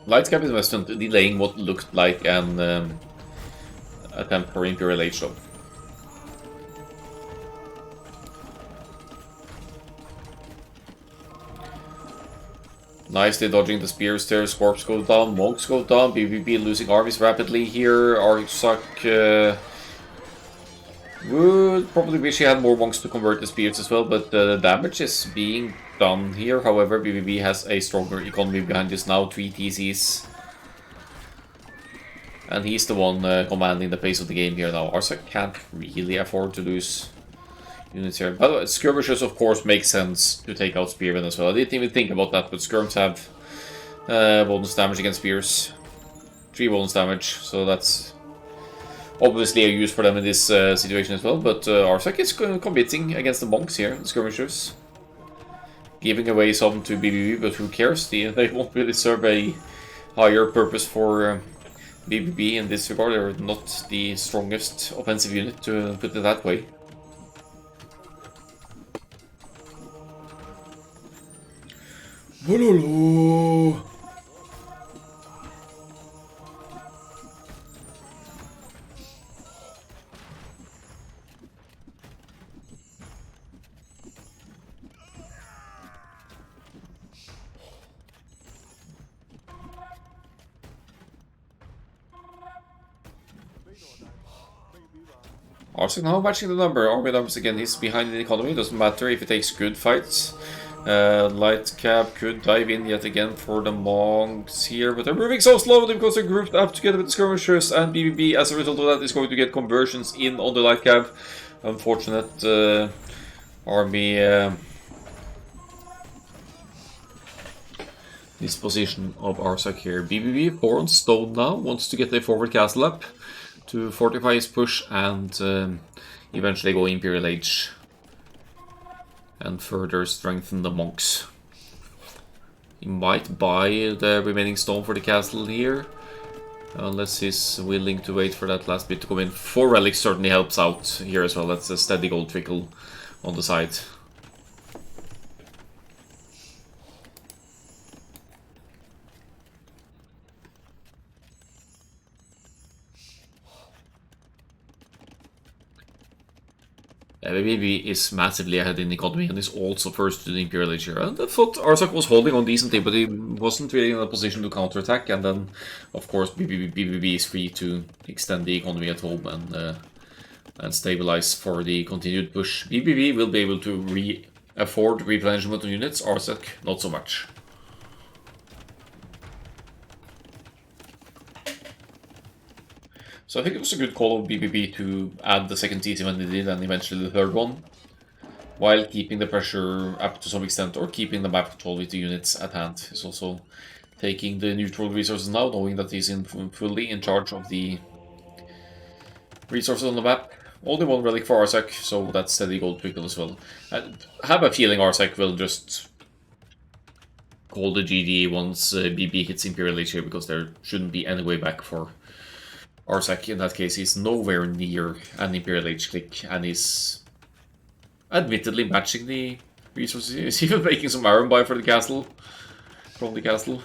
A: Light cab investment delaying what looked like an attempt for Imperial Age though. Nicely dodging the spears there. Scorps go down, monks go down. BBB losing armies rapidly here. Arsak would probably wish he had more monks to convert the spears as well, but the damage is being done here. However, BBB has a stronger economy behind this now, 3 TCs. And he's the one commanding the pace of the game here now. Arsak can't really afford to lose units here. By the way, skirmishers of course make sense to take out spearmen as well. I didn't even think about that, but skirms have bonus damage against spears. 3 bonus damage, so that's obviously a use for them in this situation as well. But Arsak is committing against the monks here, the skirmishers. Giving away some to BBB, but who cares? They won't really serve a higher purpose for BBB in this regard. They're not the strongest offensive unit, to put it that way. Vololo. Arsak now matching the number. Army numbers again, he's behind in the economy. Doesn't matter if he takes good fights. Light Cap could dive in yet again for the monks here, but they're moving so slowly because they're grouped up together with the skirmishers, and BBB as a result of that is going to get conversions in on the Light Cap. Unfortunate army disposition of Arsak here. BBB 4 on stone now, wants to get a forward castle up to fortify his push and eventually go Imperial Age and further strengthen the monks. He might buy the remaining stone for the castle here, unless he's willing to wait for that last bit to come in. 4 relics certainly helps out here as well. That's a steady gold trickle on the side. BBB is massively ahead in economy and is also first to the Imperial Age here. And I thought Arsak was holding on decently, but he wasn't really in a position to counterattack. And then, of course, BBB is free to extend the economy at home and stabilize for the continued push. BBB will be able to afford replenishment of units. Arsak, not so much. So I think it was a good call of BBB to add the second TC when they did, and eventually the third one, while keeping the pressure up to some extent, or keeping the map control with the units at hand. He's also taking the neutral resources now, knowing that he's fully in charge of the resources on the map. Only 1 relic for Arsak, so that's steady gold trickle as well. I have a feeling Arsak will just call the GD once BB hits Imperial Age here, because there shouldn't be any way back for Arsak. In that case, he's nowhere near an Imperial Age click, and he's admittedly matching the resources. He's even making some iron buy for the castle, from the castle.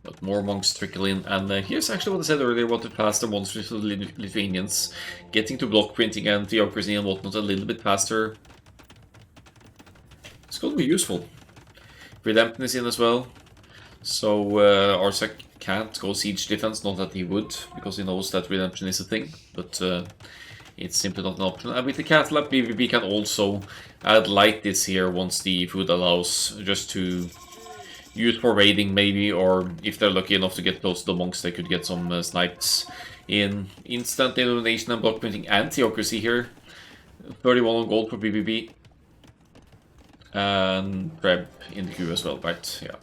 A: But more monks trickle in, and here's actually what I said earlier, what to pass the monsters to the Lithuanians. Getting to block printing and theocracy and whatnot a little bit faster. It's going to be useful. Redemption is in as well. So Arsak can't go siege defense, not that he would, because he knows that redemption is a thing, but it's simply not an option. And with the castle up, BBB can also add light this here once the food allows, just to use for raiding maybe, or if they're lucky enough to get close to the monks, they could get some snipes in. Instant illumination and block printing and theocracy here. 31 on gold for BBB. And Treb in the queue as well, right? Yeah.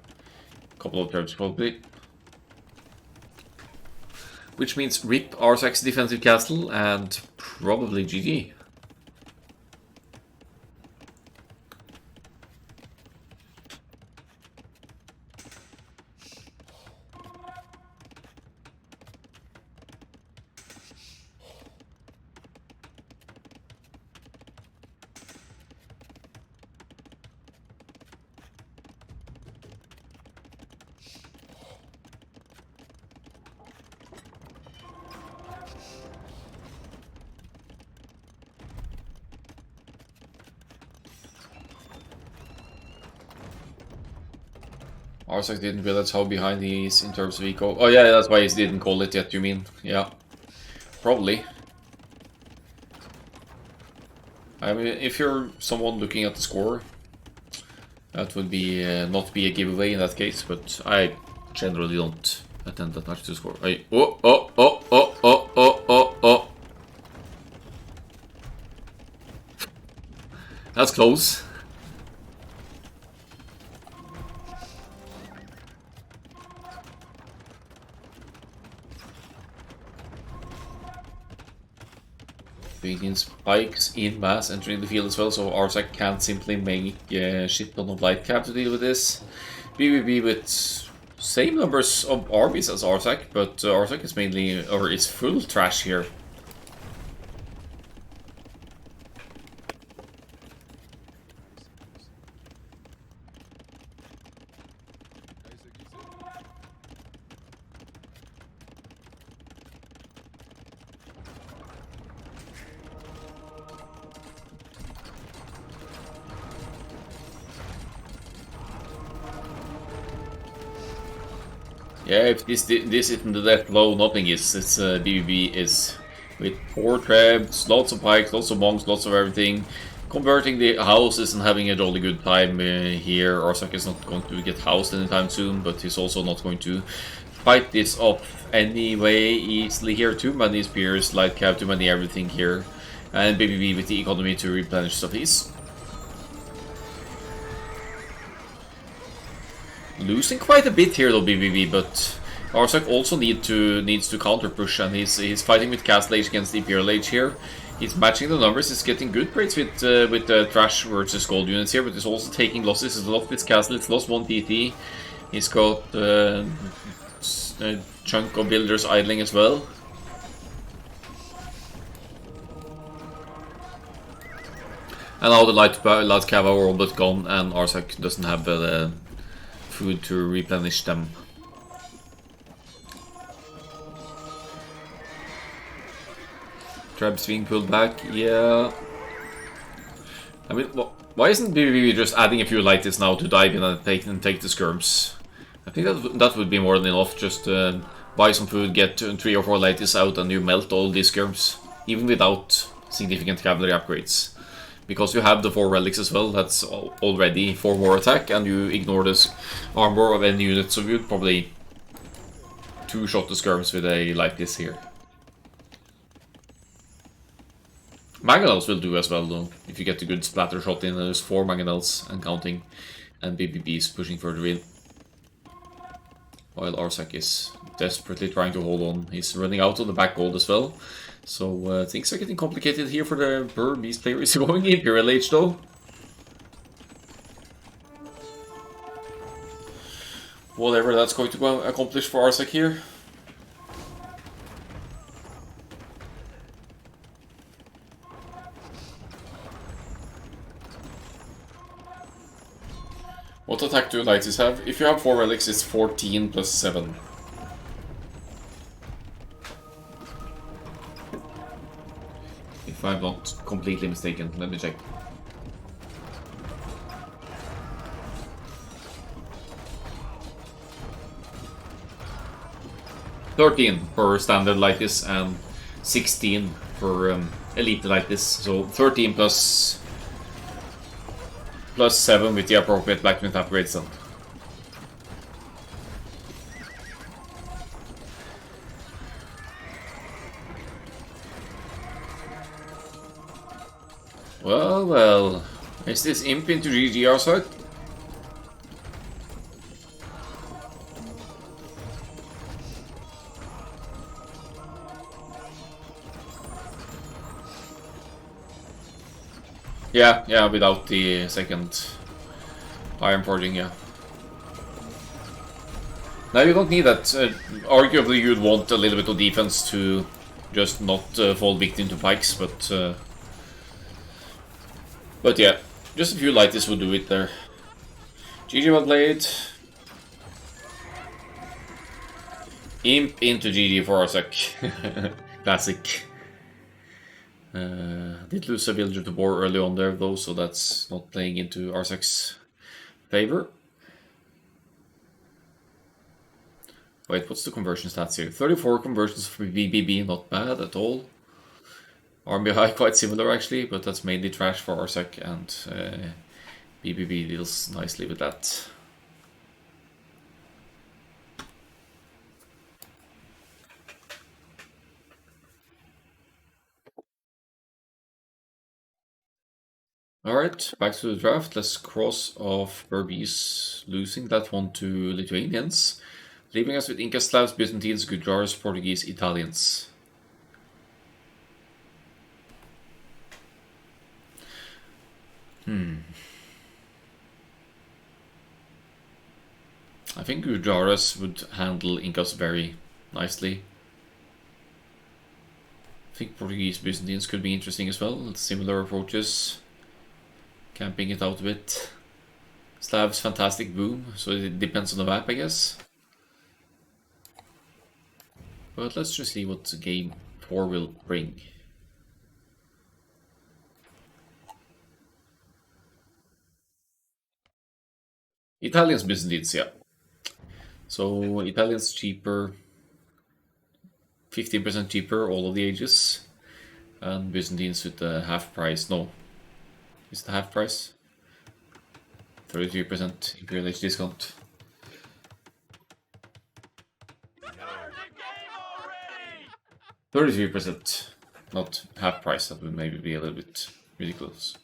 A: Couple of Trebs probably. Which means rip Arsak's defensive castle and probably GG. Arsak didn't realize how behind he is in terms of eco. Oh yeah, that's why he didn't call it yet, you mean? Yeah. Probably. I mean, if you're someone looking at the score, that would be not be a giveaway in that case, but I generally don't attend that much to score. Oh, oh, oh, oh, oh, oh, oh, oh. That's close. Begins spikes in mass entering the field as well, so Arsak can't simply make shit ton of light cap to deal with this. BBB with same numbers of armies as Arsak, but Arsak is mainly, or is full trash here. Yeah, if this isn't the death blow, nothing is. It's BBB is with 4 traps, lots of pikes, lots of monks, lots of everything. Converting the houses and having a jolly good time here. Arsak is not going to get housed anytime soon, but he's also not going to fight this off anyway easily here. Too many spears, light cap, too many everything here. And BBB with the economy to replenish stuff. He's losing quite a bit here though, BBB, but Arsak also needs to counter push, and he's fighting with Castle Age against the Imperial Age here. He's matching the numbers, he's getting good rates with Trash versus Gold units here, but he's also taking losses. He's lost with Castle, it's lost 1 PT. He's got a chunk of builders idling as well. And now the light cav are all but gone, and Arsak doesn't have the food to replenish them. Traps being pulled back, yeah. I mean, why isn't BBB just adding a few lighties now to dive in and take the skirms? I think that would be more than enough. Just buy some food, get 3 or 4 lighties out, and you melt all these skirms, even without significant cavalry upgrades. Because you have the 4 relics as well, that's already 4 more attack, and you ignore this armor of any unit, so you'd probably 2-shot the skirms with a like this here. Mangonels will do as well though, if you get a good splatter shot in. There's 4 Mangonels and counting, and BBB is pushing further in. While Arsak is desperately trying to hold on. He's running out of the back gold as well. So things are getting complicated here for the Burmese player. Is going Imperial Age though. Whatever that's going to accomplish for Arsak here. What attack do lighties have? If you have 4 relics, it's 14 plus 7. If I'm not completely mistaken, let me check. $13 for standard like this and 16 for elite like this. So 13 plus 7 with the appropriate blacksmith upgrades then. Well, is this imp into GGR side? Yeah, without the second iron forging, yeah. Now you don't need that. Arguably you'd want a little bit of defense to just not fall victim to pikes, but yeah, just a few lighties would do it there. GG well played. Imp into GG for Arsak. Classic. Did lose a villager to war early on there though, so that's not playing into Arsak's favor. Wait, what's the conversion stats here? 34 conversions for BBB, not bad at all. Army High quite similar actually, but that's mainly trash for Arsec, and BBB deals nicely with that. Alright, back to the draft. Let's cross off Berbice, losing that one to Lithuanians, leaving us with Inca, Slavs, Byzantines, Gujars, Portuguese, Italians. I think Gujaras would handle Incas very nicely. I think Portuguese, Byzantines could be interesting as well. Similar approaches. Camping it out a bit. Slavs, fantastic boom, so it depends on the map, I guess. But let's just see what game 4 will bring. Italians, Byzantines, yeah. So Italians cheaper, 15% cheaper, all of the ages. And Byzantines with the half price. No, is the half price? 33% Imperial Age discount.
B: No.
A: 33%, not half price. That would maybe be a little bit ridiculous.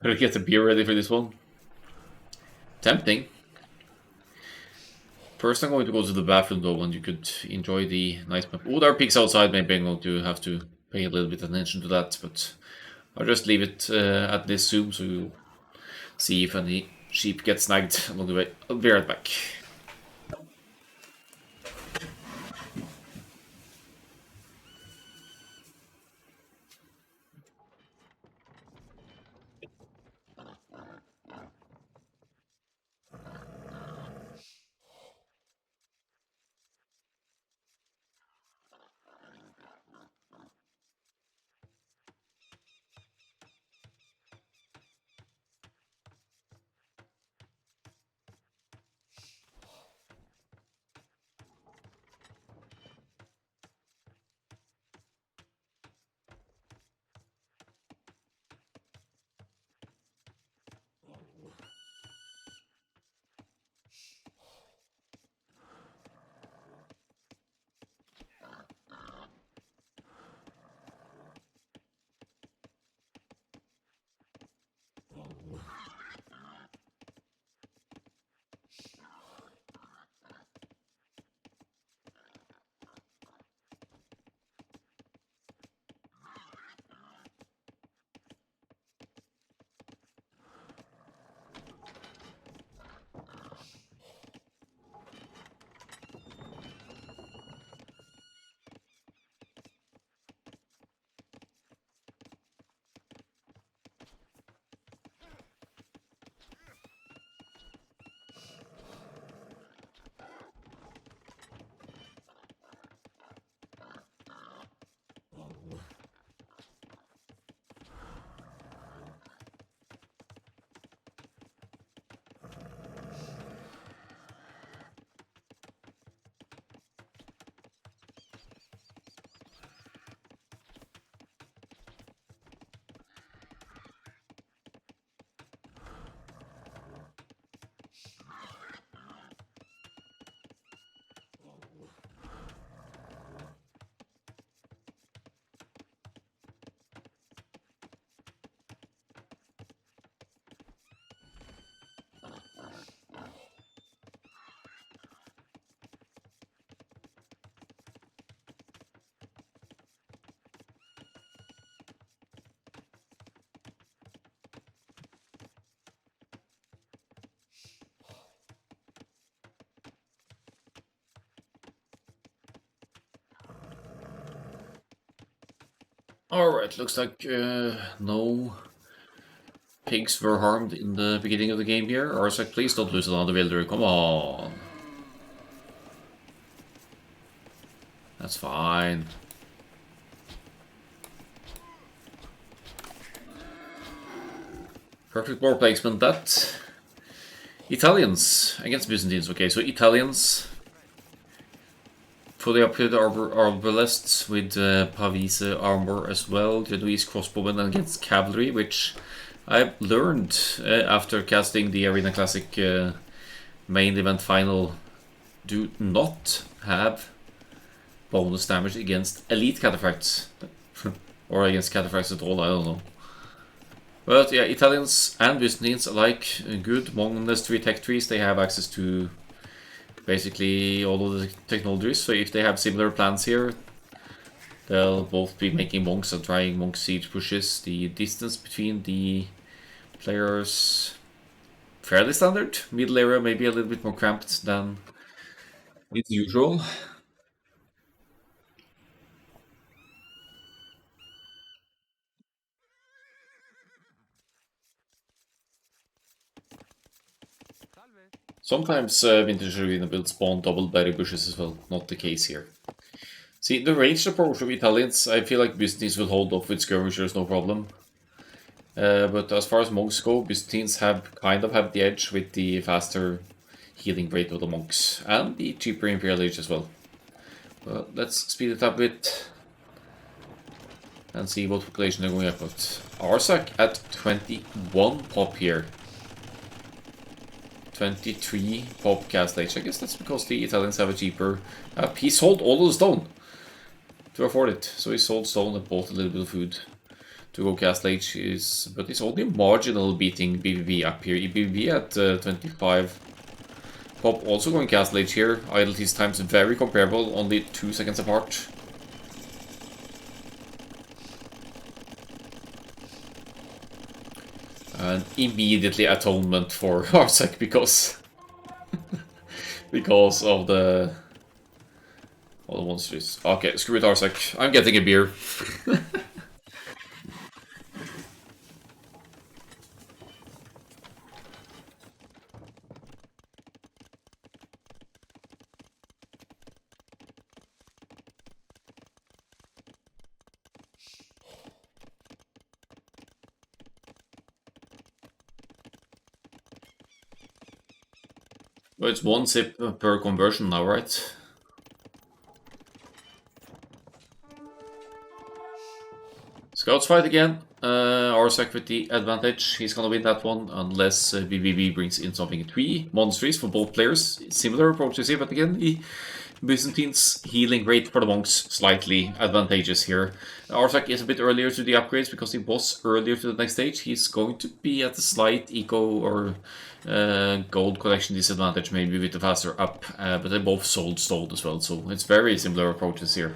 A: Better get the beer ready for this one. Tempting. First, I'm going to go to the bathroom though, and you could enjoy the nice map. Oh, there are pigs outside. Maybe I'm going to have to pay a little bit of attention to that, but I'll just leave it at this zoom so you'll see if any sheep get snagged along the way. I'll be right back. Alright, looks like no pigs were harmed in the beginning of the game here. Arsec, please don't lose another Wilder. Come on. That's fine. Perfect board placement. That. Italians against Byzantines. Okay, so Italians fully upgraded arbalists with Pavise armor as well. Genoese crossbowmen against cavalry, which I learned after casting the Arena Classic main event final, do not have bonus damage against elite cataphracts. Or against cataphracts at all, I don't know. But yeah, Italians and Byzantines alike, good monastery tech trees. They have access to basically all of the technologies. So if they have similar plans here, they'll both be making monks and trying monk siege pushes. The distance between the players, fairly standard. Middle area maybe a little bit more cramped than is usual. Sometimes Vintage Arena builds spawn double berry bushes as well, not the case here. See, the ranged approach of Italians, I feel like Byzantines will hold off with skirmishers, no problem. But as far as monks go, Byzantines kind of have the edge with the faster healing rate of the monks, and the cheaper Imperial Age as well. But let's speed it up a bit and see what population they're going up with. Arsak at 21 pop here. 23 pop cast age. I guess that's because the Italians have a cheaper... he sold all of the stone to afford it. So he sold stone and bought a little bit of food to go cast age. But it's only marginal beating BBB up here. BBB at 25 pop also going cast age here. Idleties times very comparable, only 2 seconds apart. And immediately atonement for Arsak because because of the monsters. Okay, screw it, Arsak. I'm getting a beer. Well, it's 1 sip per conversion now, right? Scouts fight again. Arsak with the advantage. He's gonna win that one unless BBB brings in something. 3 monasteries for both players. Similar approaches here, but again, the Byzantines healing rate for the monks slightly advantageous here. Arsak is a bit earlier to the upgrades because he was earlier to the next stage. He's going to be at a slight eco or gold collection disadvantage maybe with the faster up, but they both sold stone as well, so it's very similar approaches here.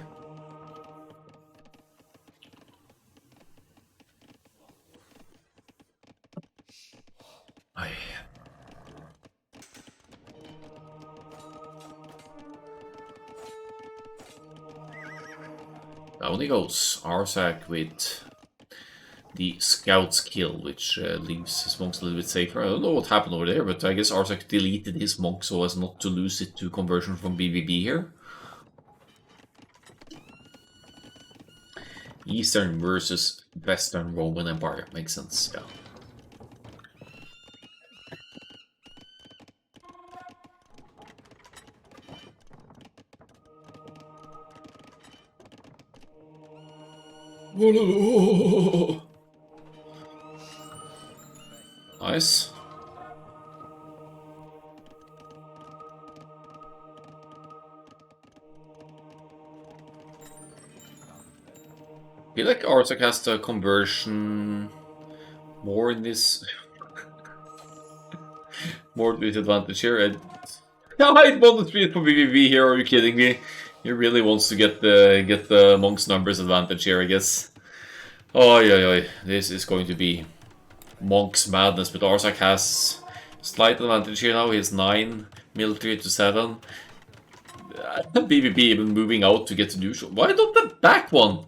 A: Down he goes, Arsak with the scout skill, which leaves his monks a little bit safer. I don't know what happened over there, but I guess Arsak deleted his monk so as not to lose it to conversion from BBB here. Eastern versus Western Roman Empire, makes sense, yeah. Nice. I feel like Arsak has the conversion more in this more disadvantage here. And I won the street for BBB here. Are you kidding me? He really wants to get the monks numbers advantage here, I guess. Oh yeah, this is going to be monks madness. But Arsak has slight advantage here now. He has 9 military to 7. BBB even moving out to get to neutral. Why don't the back one?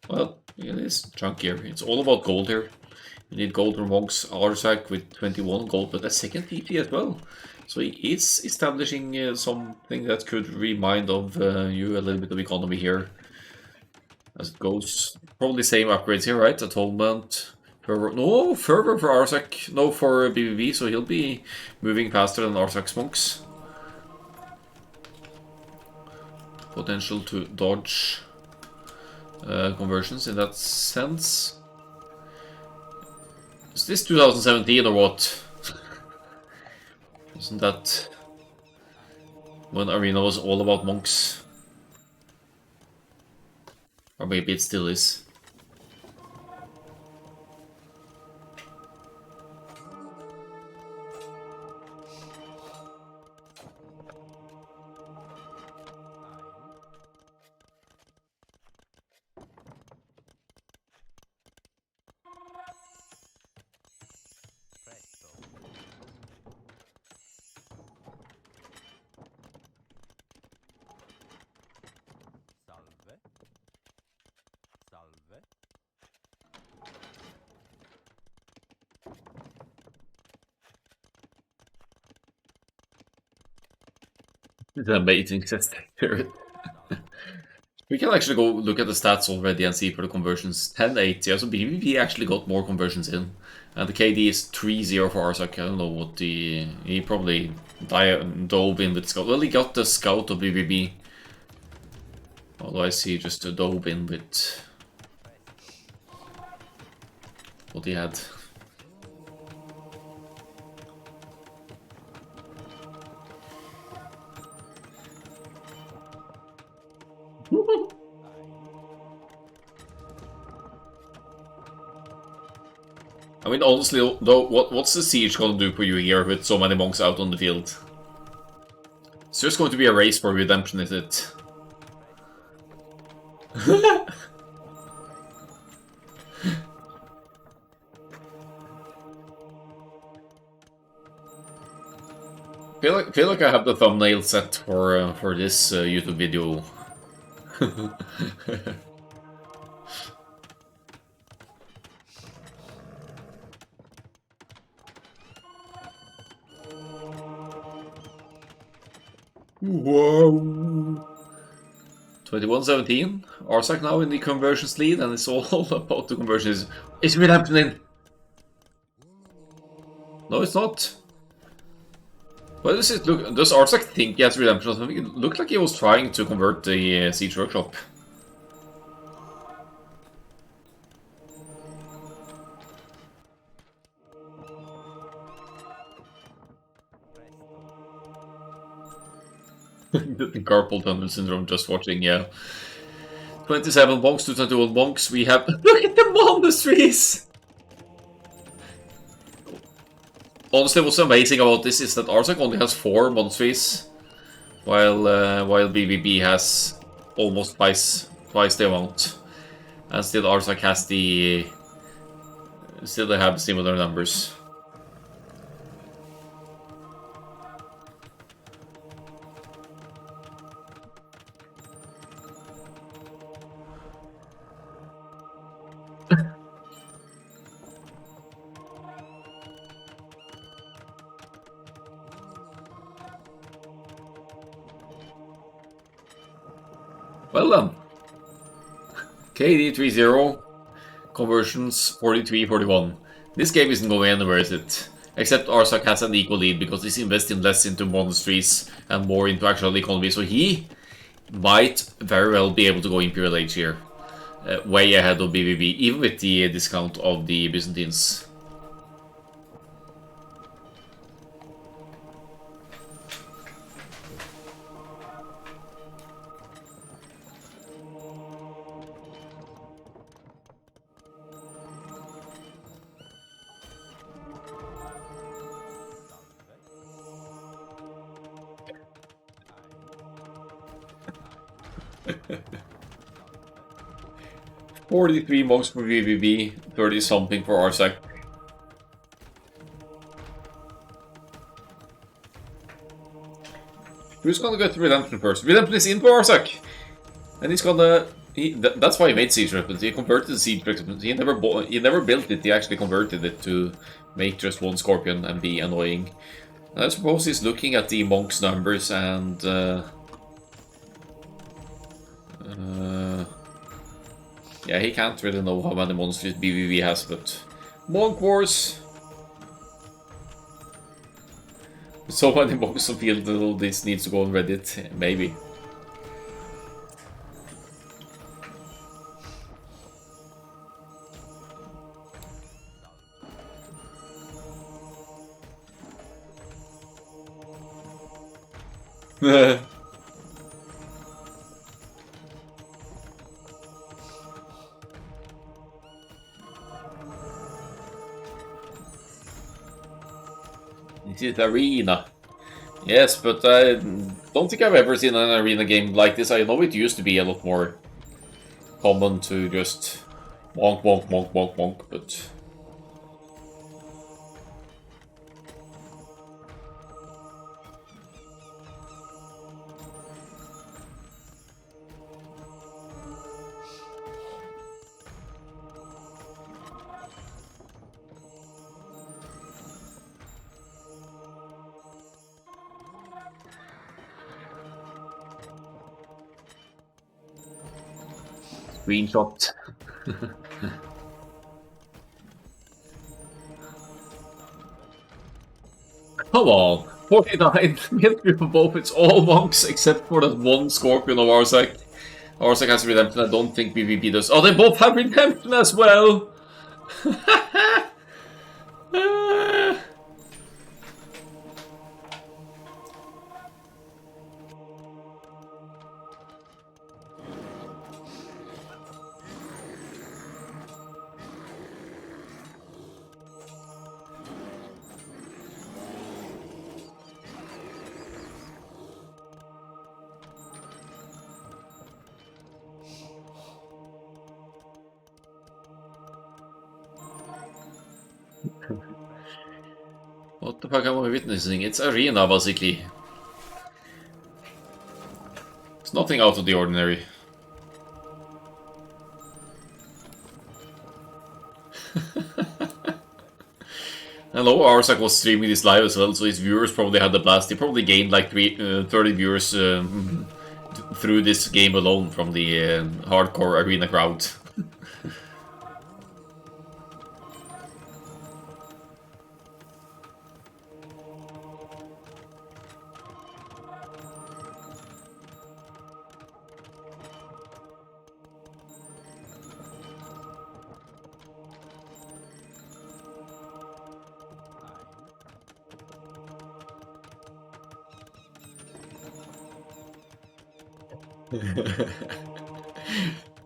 A: Well, it is chunkier. It's all about gold here. You need gold from monks. Arsak with 21 gold, but a second TP as well. So he is establishing something that could remind of you a little bit of economy here. As it goes. Probably same upgrades here, right? Atonement. Fervor. No, Fervor for Arsak. No, for BBB, so he'll be moving faster than Arsak's monks. Potential to dodge conversions in that sense. Is this 2017 or what? Wasn't that when Arena was all about monks? Or maybe it still is. It's an amazing set. We can actually go look at the stats already and see for the conversions. 10-8, yeah, so BBB actually got more conversions in. And the KD is 3-0 for Arsak. I don't know what the... He probably dove in with Scout. Well, he got the Scout of BBB. Although I see just a dove in with what he had. I mean, honestly, though, what's the siege gonna do for you here with so many monks out on the field? It's just going to be a race for redemption, is it? Feel like I have the thumbnail set for this YouTube video. Whoa! 21-17. Arsak now in the conversions lead, and it's all about the conversions. Is redemption in? No, it's not. What does it look? Does Arsak think he has redemption or something? It looked like he was trying to convert the Siege Workshop. The carpal tunnel syndrome, just watching, yeah. 27 bonks to 21 bonks. We have. Look at the monasteries! Honestly, what's amazing about this is that Arsak only has 4 monasteries, while BBB has almost twice the amount, and still Arsak has the. Still, they have similar numbers. Well then. KD 3-0. Conversions 43-41. This game isn't going anywhere, is it? Except Arsak has an equal lead because he's investing less into monasteries and more into actual economy, so he might very well be able to go Imperial Age here. Way ahead of BBB, even with the discount of the Byzantines. $43 monks for BBB, 30 something for Arsak. Who's gonna get Redemption first? Redemption is in for Arsak! And he's gonna... that's why he made Siege Weapons. He converted the Siege Weapons. He never built it, he actually converted it to make just one Scorpion and be annoying. And I suppose he's looking at the monks' numbers and... Yeah, he can't really know how many monsters BBB has, but Monk Wars. So many monks on field that this needs to go on Reddit, maybe. It is arena. Yes, but I don't think I've ever seen an arena game like this. I know it used to be a lot more common to just wonk, wonk, wonk, wonk, wonk, but... Screenshot. Come on! 49 military for both, it's all monks except for that one Scorpion of Arsak. Arsak has redemption, I don't think BVB does. Oh, they both have redemption as well! What the fuck am I witnessing? It's arena, basically. It's nothing out of the ordinary. Hello, Arsak was streaming this live as well, so his viewers probably had a blast. He probably gained like 30 viewers through this game alone from the hardcore arena crowd.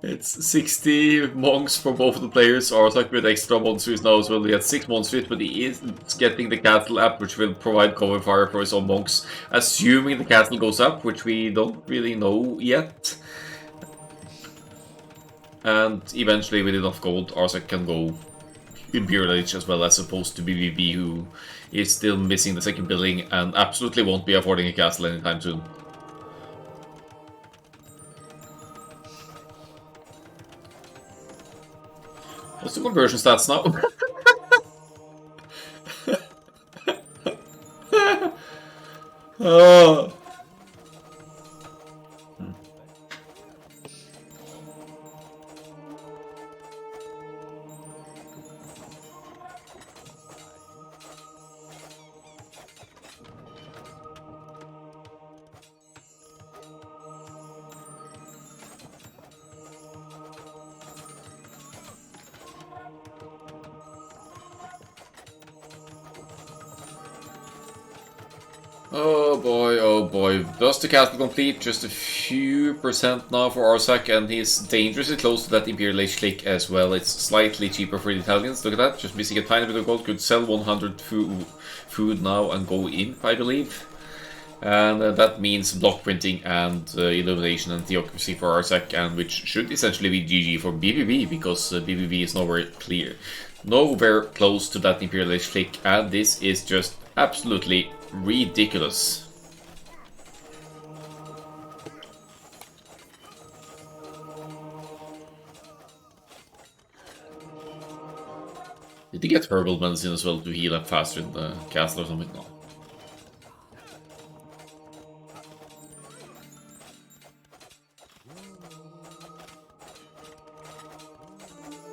A: It's 60 monks for both of the players. Arsak with extra monsters now as well. He has 6 monsters, but he is getting the castle app, which will provide cover fire for his own monks. Assuming the castle goes up, which we don't really know yet. And eventually, with enough gold, Arsak can go Imperial Age as well, as opposed to BBB, who is still missing the second building and absolutely won't be affording a castle anytime soon. What's the conversion stats now? Oh. Oh boy, oh boy. Does the castle complete? Just a few percent now for Arsak, and he's dangerously close to that Imperial Age click as well. It's slightly cheaper for the Italians. Look at that, just missing a tiny bit of gold. Could sell 100 food now and go in, I believe. And that means block printing and illumination and theocracy for Arsak, and which should essentially be GG for BBB, because BBB is nowhere clear. Nowhere close to that Imperial Age click, and this is just absolutely ridiculous. Did he get herbal medicine as well to heal up faster in the castle or something? No.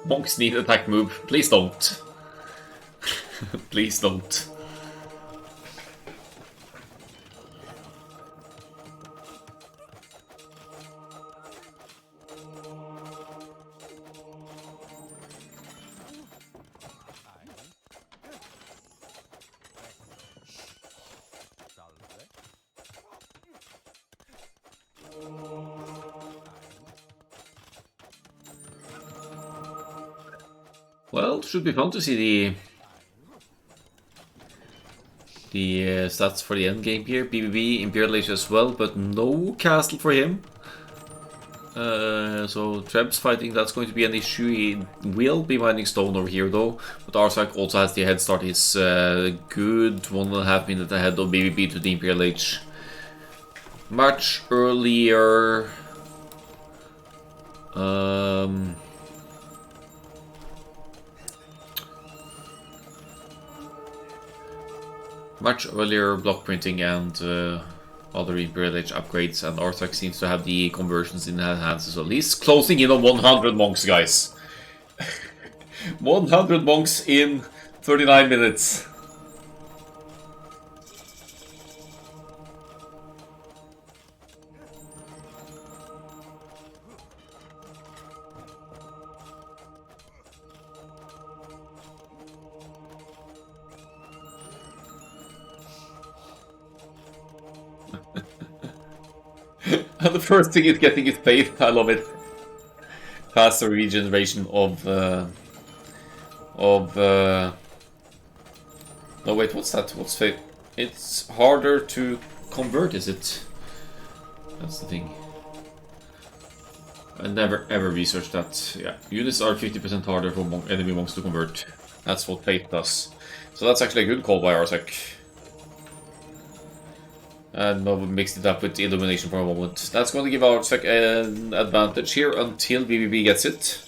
A: Monks need attack move. Please don't. Please don't. Well, it should be fun to see the stats for the end game here. BBB, Imperial Age as well, but no castle for him. So Treb's fighting, that's going to be an issue. He will be mining stone over here though, but Arsak also has the head start. He's good 1.5 minutes ahead of BBB to the Imperial Age. Much earlier. Much earlier block printing and other Imperial Age upgrades, and Arthak seems to have the conversions in his hands as well. He's closing in on 100 monks, guys. 100 monks in 39 minutes. And the first thing is getting his faith. I love it. Faster regeneration of no wait, what's that? What's faith? It's harder to convert, is it? That's the thing. I never ever researched that. Yeah, units are 50% harder for enemy monks to convert. That's what faith does. So that's actually a good call by Arsak. And now we mixed it up with illumination for a moment. That's going to give Arsak an advantage here until BBB gets it.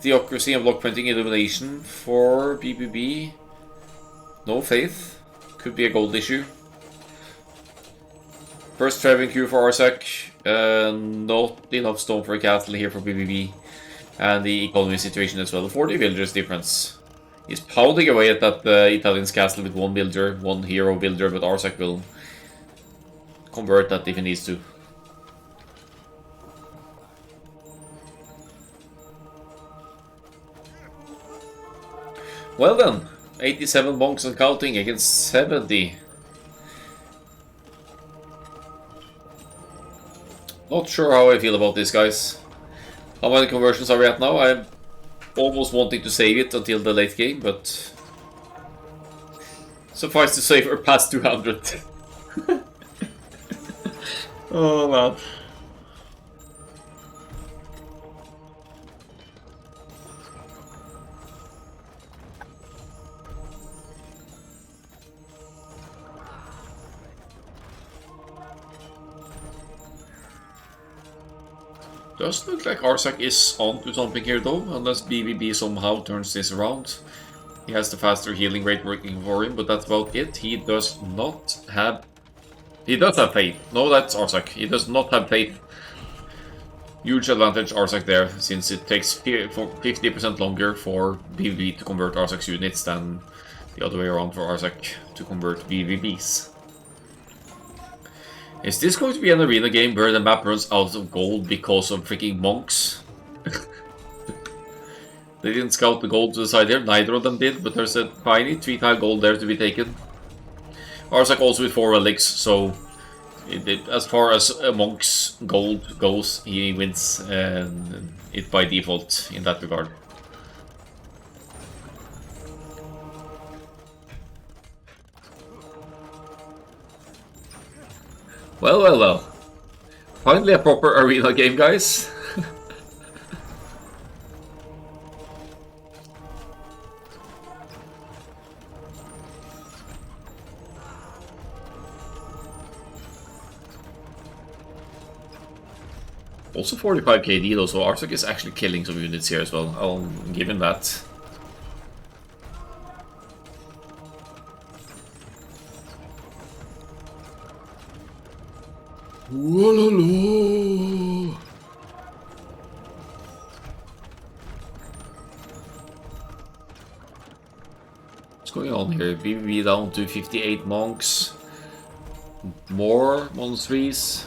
A: Theocracy and block printing illumination for BBB. No faith. Could be a gold issue. First traveling queue for Arsak. Not enough stone for a castle here for BBB. And the economy situation as well. 40 villagers difference. He's pounding away at that Italian's castle with one builder, one hero builder, but Arsak will convert that if he needs to. Well then, 87 monks and counting against 70. Not sure how I feel about this, guys. How many conversions are we at now? I'm almost wanting to save it until the late game, but suffice to say we're past 200. Oh man. Doesn't look like Arsak is onto something here though, unless BBB somehow turns this around. He has the faster healing rate working for him, but that's about it. He does not have... He does have faith. No, that's Arsak. He does not have faith. Huge advantage Arsak there, since it takes 50% longer for BBB to convert Arsak's units than the other way around for Arsak to convert BBBs. Is this going to be an arena game where the map runs out of gold because of freaking monks? They didn't scout the gold to the side here, neither of them did, but there's a tiny 3-tile gold there to be taken. Arsak also with 4 relics, so as far as a monk's gold goes, he wins it by default in that regard. Well, well, well. Finally a proper arena game, guys. Also 45 KD though, so Arsak is actually killing some units here as well. I'll give him that. Whoa. going on here? BBB down to 58 monks. More monasteries.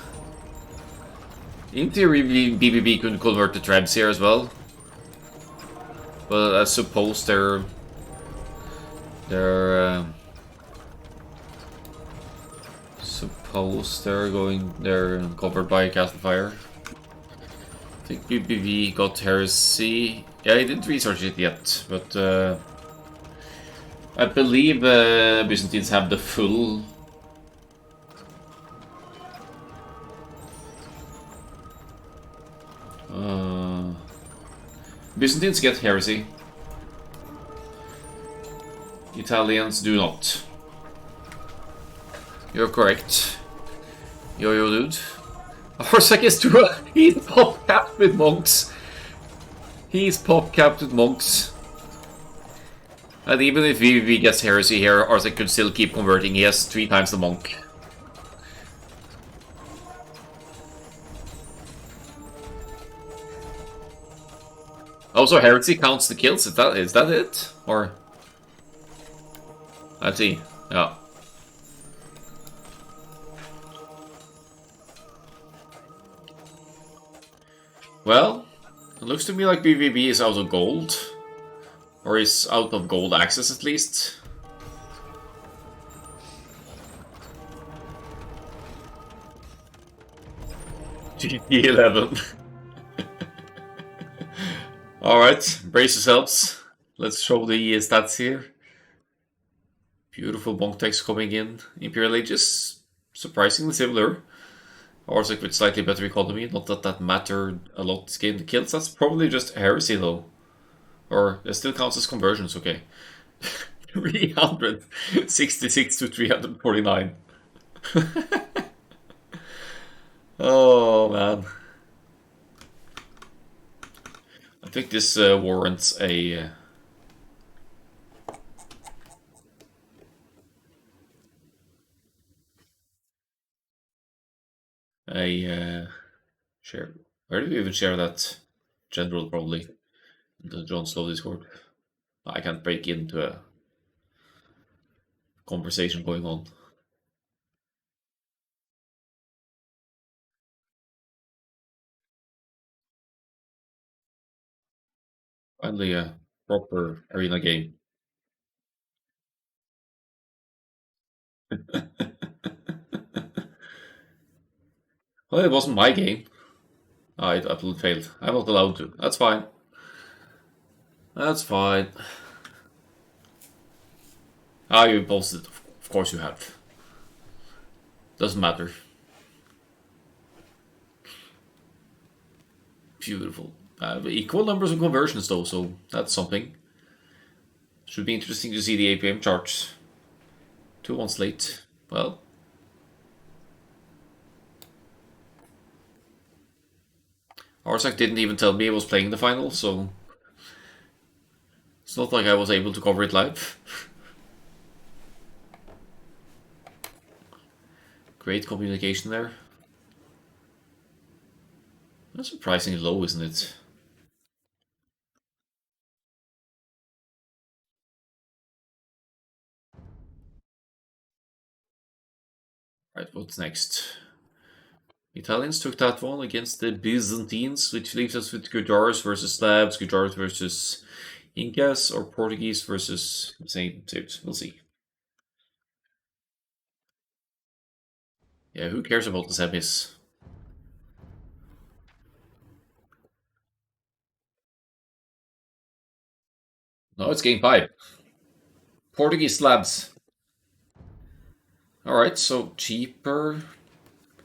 A: In theory, BBB could convert the trebs here as well. But I suppose they're they're covered by Castle Fire. I think BBV got heresy. Yeah, I didn't research it yet, but I believe Byzantines have the full. Byzantines get heresy. Italians do not. You're correct. Yo, dude. Horsak is true. He's pop capped with monks. He's pop capped with monks. And even if VVV gets heresy here, Arthur could still keep converting. He has 3 times the monk. Also, heresy counts the kills. Is that it? Or let's see. Yeah. Well, it looks to me like BVB is out of gold. Or is out of gold access at least. GP11. Alright, brace yourselves. Let's show the stats here. Beautiful bonk text coming in. Imperial Ages, surprisingly similar. Orsec with slightly better economy. Not that that mattered a lot this game. The kills, that's probably just heresy though. Or it still counts as conversions, okay. 366 to 349. Oh man. I think this warrants a share. Where do we even share that? General, probably. The John Slow Discord. I can't break into a conversation going on. Finally, a proper arena game. Well, it wasn't my game. I absolutely failed. I'm not allowed to. That's fine. That's fine. Ah, you posted. Of course you have. Doesn't matter. Beautiful. Equal numbers of conversions though, so that's something. Should be interesting to see the APM charts. 2 months late. Well. Arsak didn't even tell me he was playing the final, so it's not like I was able to cover it live. Great communication there. That's surprisingly low, isn't it? Right, what's next? Italians took that one against the Byzantines, which leaves us with Gujars versus Slavs, Gujars versus Incas, or Portuguese versus same suits. We'll see. Yeah, who cares about the semis? No, it's game 5. Portuguese Slavs. Alright, so cheaper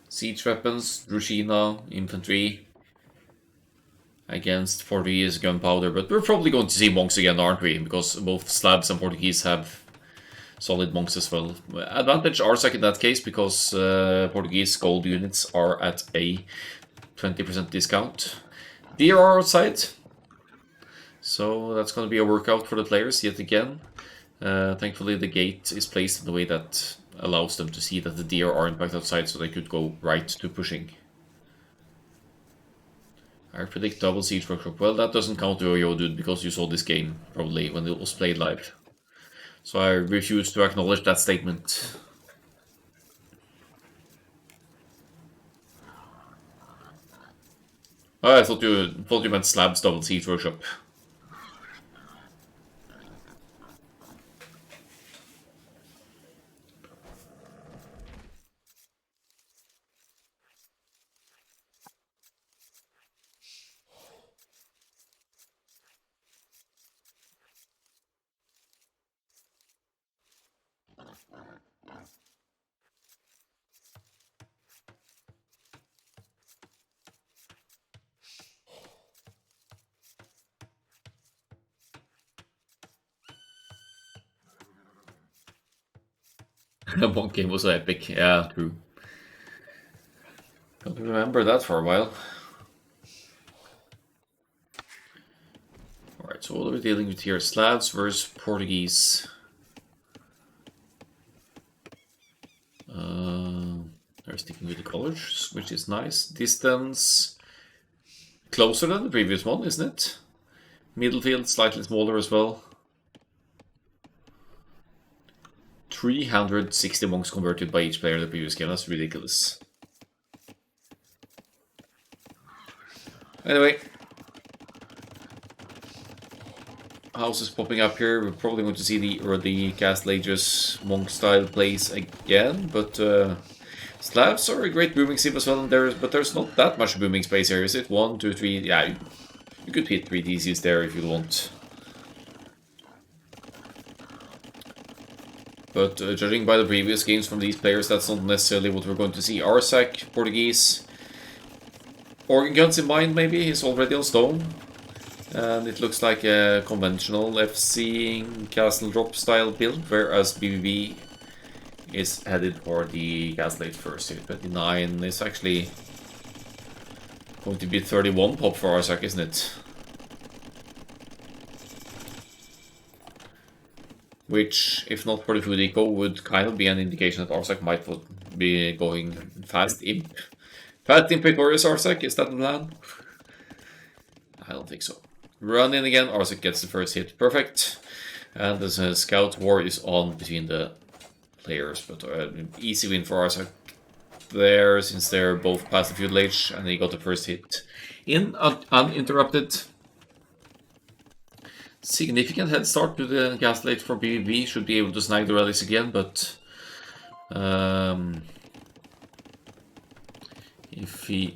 A: siege weapons, Drushina, infantry against Portuguese gunpowder, but we're probably going to see monks again, aren't we? Because both Slavs and Portuguese have solid monks as well. Advantage Arsak in that case, because Portuguese gold units are at a 20% discount. Deer are outside, so that's going to be a workout for the players yet again. Thankfully the gate is placed in a way that allows them to see that the deer are in fact outside, so they could go right to pushing. I predict double siege workshop. Well, that doesn't count to Yo Dude because you saw this game probably when it was played live. So I refuse to acknowledge that statement. Oh, I thought you meant slabs double siege workshop. One game was epic. Yeah, true. Don't remember that for a while. Alright, so what are we dealing with here? Slavs versus Portuguese. They're sticking with the colors, which is nice. Distance closer than the previous one, isn't it? Middle field slightly smaller as well. 360 monks converted by each player in the previous game. That's ridiculous. Anyway, houses popping up here. We're probably going to see the early Castle Ages monk style plays again, but slabs are a great booming sim as well. But there's not that much booming space here, is it? 1, 2, 3. Yeah, you could hit 3 DCs there if you want. But judging by the previous games from these players, that's not necessarily what we're going to see. Arsac, Portuguese. Organ guns in mind, maybe. He's already on stone. And it looks like a conventional FC castle drop style build, whereas BBB is headed for the Castle Age first here. 29 is actually going to be 31 pop for Arsac, isn't it? Which, if not for the food eco, would kind of be an indication that Arsac might be going fast imp. Fat imp victorious Arsac, is that the plan? I don't think so. Run in again, Arsac gets the first hit, perfect. And the scout war is on between the players, but easy win for Arsac there, since they're both past the feudal age, and he got the first hit in uninterrupted. Significant head start to the Castle Age for BBB, should be able to snag the relics again, but if he...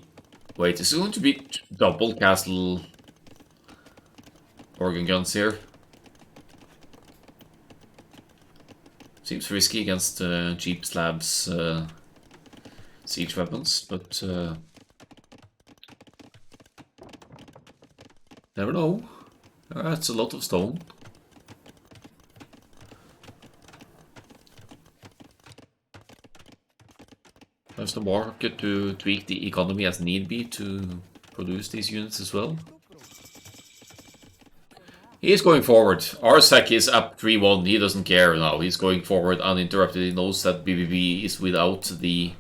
A: Wait, is it going to be double castle organ guns here? Seems risky against cheap slabs siege weapons, but never know. That's a lot of stone. There's the market to tweak the economy as need be to produce these units as well. He's going forward. Arsac is up 3-1. He doesn't care now. He's going forward uninterrupted. He knows that BBB is without the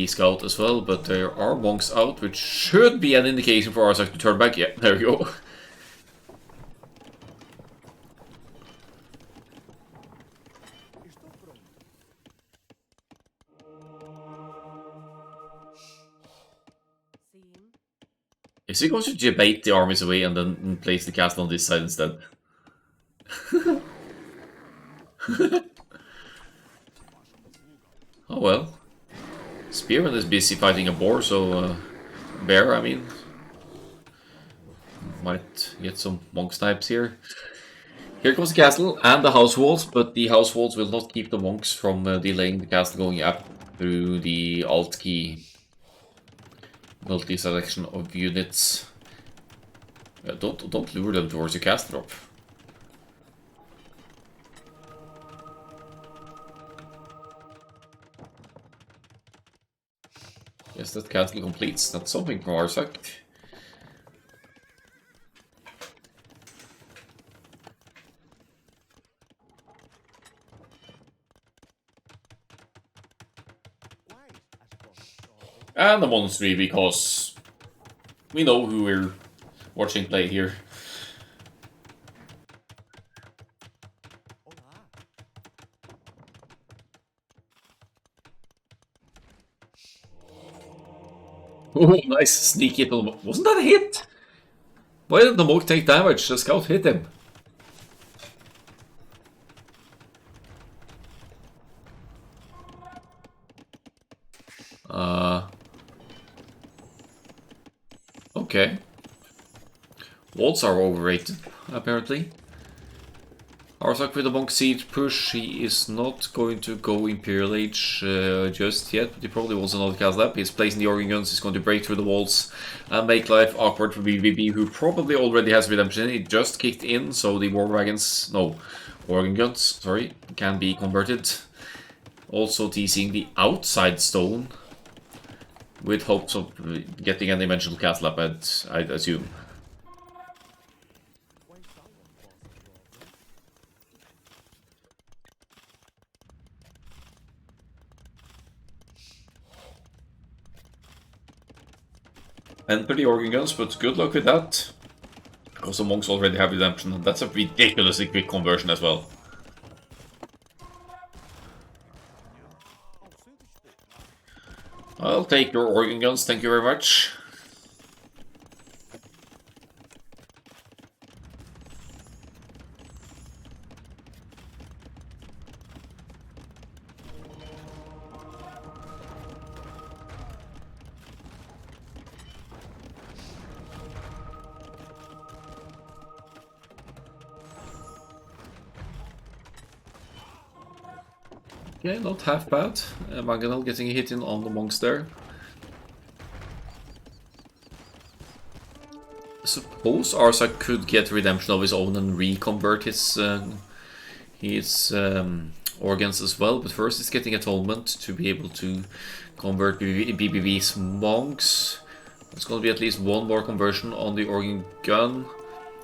A: scout as well, but there are monks out, which should be an indication for Arsac to turn back. Yeah, there we go. Is he going to debate the armies away and then place the castle on this side instead? Oh well. Spearman is busy fighting a boar, so bear, I mean. Might get some monk snipes here. Here comes the castle and the house walls, but the house walls will not keep the monks from delaying the castle going up through the alt key multi-selection of units. Don't lure them towards your castle drop. Yes, that castle completes. That's something from Arsac. And a monastery, because we know who we're watching play here. Oh, nice sneaky little. Wasn't that a hit? Why didn't the monk take damage? The scout hit him. Okay. Walls are overrated, apparently. Arsak with the monk siege push. He is not going to go Imperial Age just yet, but he probably wants another castle up. He's placing the organ guns. He's going to break through the walls and make life awkward for BBB, who probably already has redemption. He just kicked in, so the war wagons, no, organ guns, sorry, can be converted. Also teasing the outside stone with hopes of getting a dimensional castle up, I'd assume. Enter the organ guns, but good luck with that. Because the monks already have redemption, and that's a ridiculously quick conversion as well. I'll take your organ guns, thank you very much. Okay, not half bad. Mangonel getting a hit in on the monks there. I suppose Arsak could get redemption of his own and reconvert his organs as well, but first he's getting atonement to be able to convert BBB's monks. There's going to be at least one more conversion on the organ gun.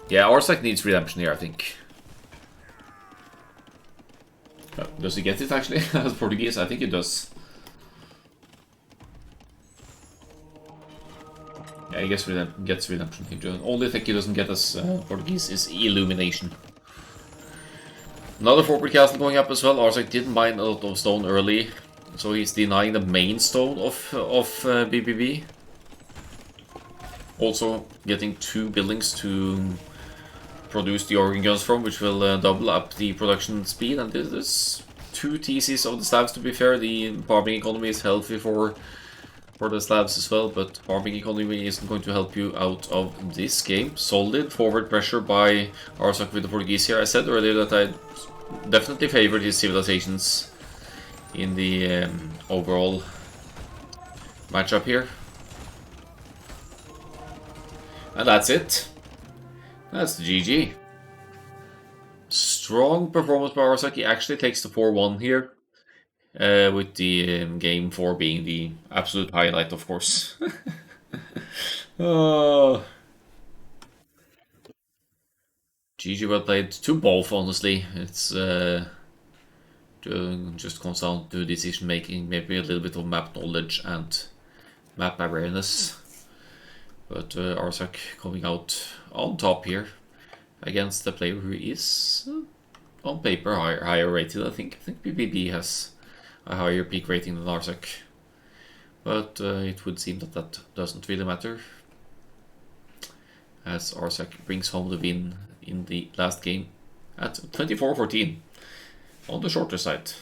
A: Yeah, Arsak needs redemption here, I think. Does he get it actually as Portuguese? I think he does. Yeah, he gets redemption. The only thing he doesn't get as Portuguese is illumination. Another forward castle going up as well. Arsak didn't mine a lot of stone early, so he's denying the main stone of BBB. Also getting 2 buildings to produce the organ guns from, which will double up the production speed. And there's 2 TCs of the slabs, to be fair. The farming economy is healthy for the slabs as well, but farming economy isn't going to help you out of this game. Solid forward pressure by Arsak with the Portuguese here. I said earlier that I definitely favored his civilizations in the overall matchup here. And that's it. That's the GG. Strong performance by Arsak. He actually takes the 4-1 here. With the game 4 being the absolute highlight, of course. GG, well played to both, honestly. It's just comes down to decision making, maybe a little bit of map knowledge and map awareness. But Arsak coming out on top here against the player who is on paper higher rated. I think BBB has a higher peak rating than Arsak, but it would seem that doesn't really matter, as Arsak brings home the win in the last game at 24-14 on the shorter side.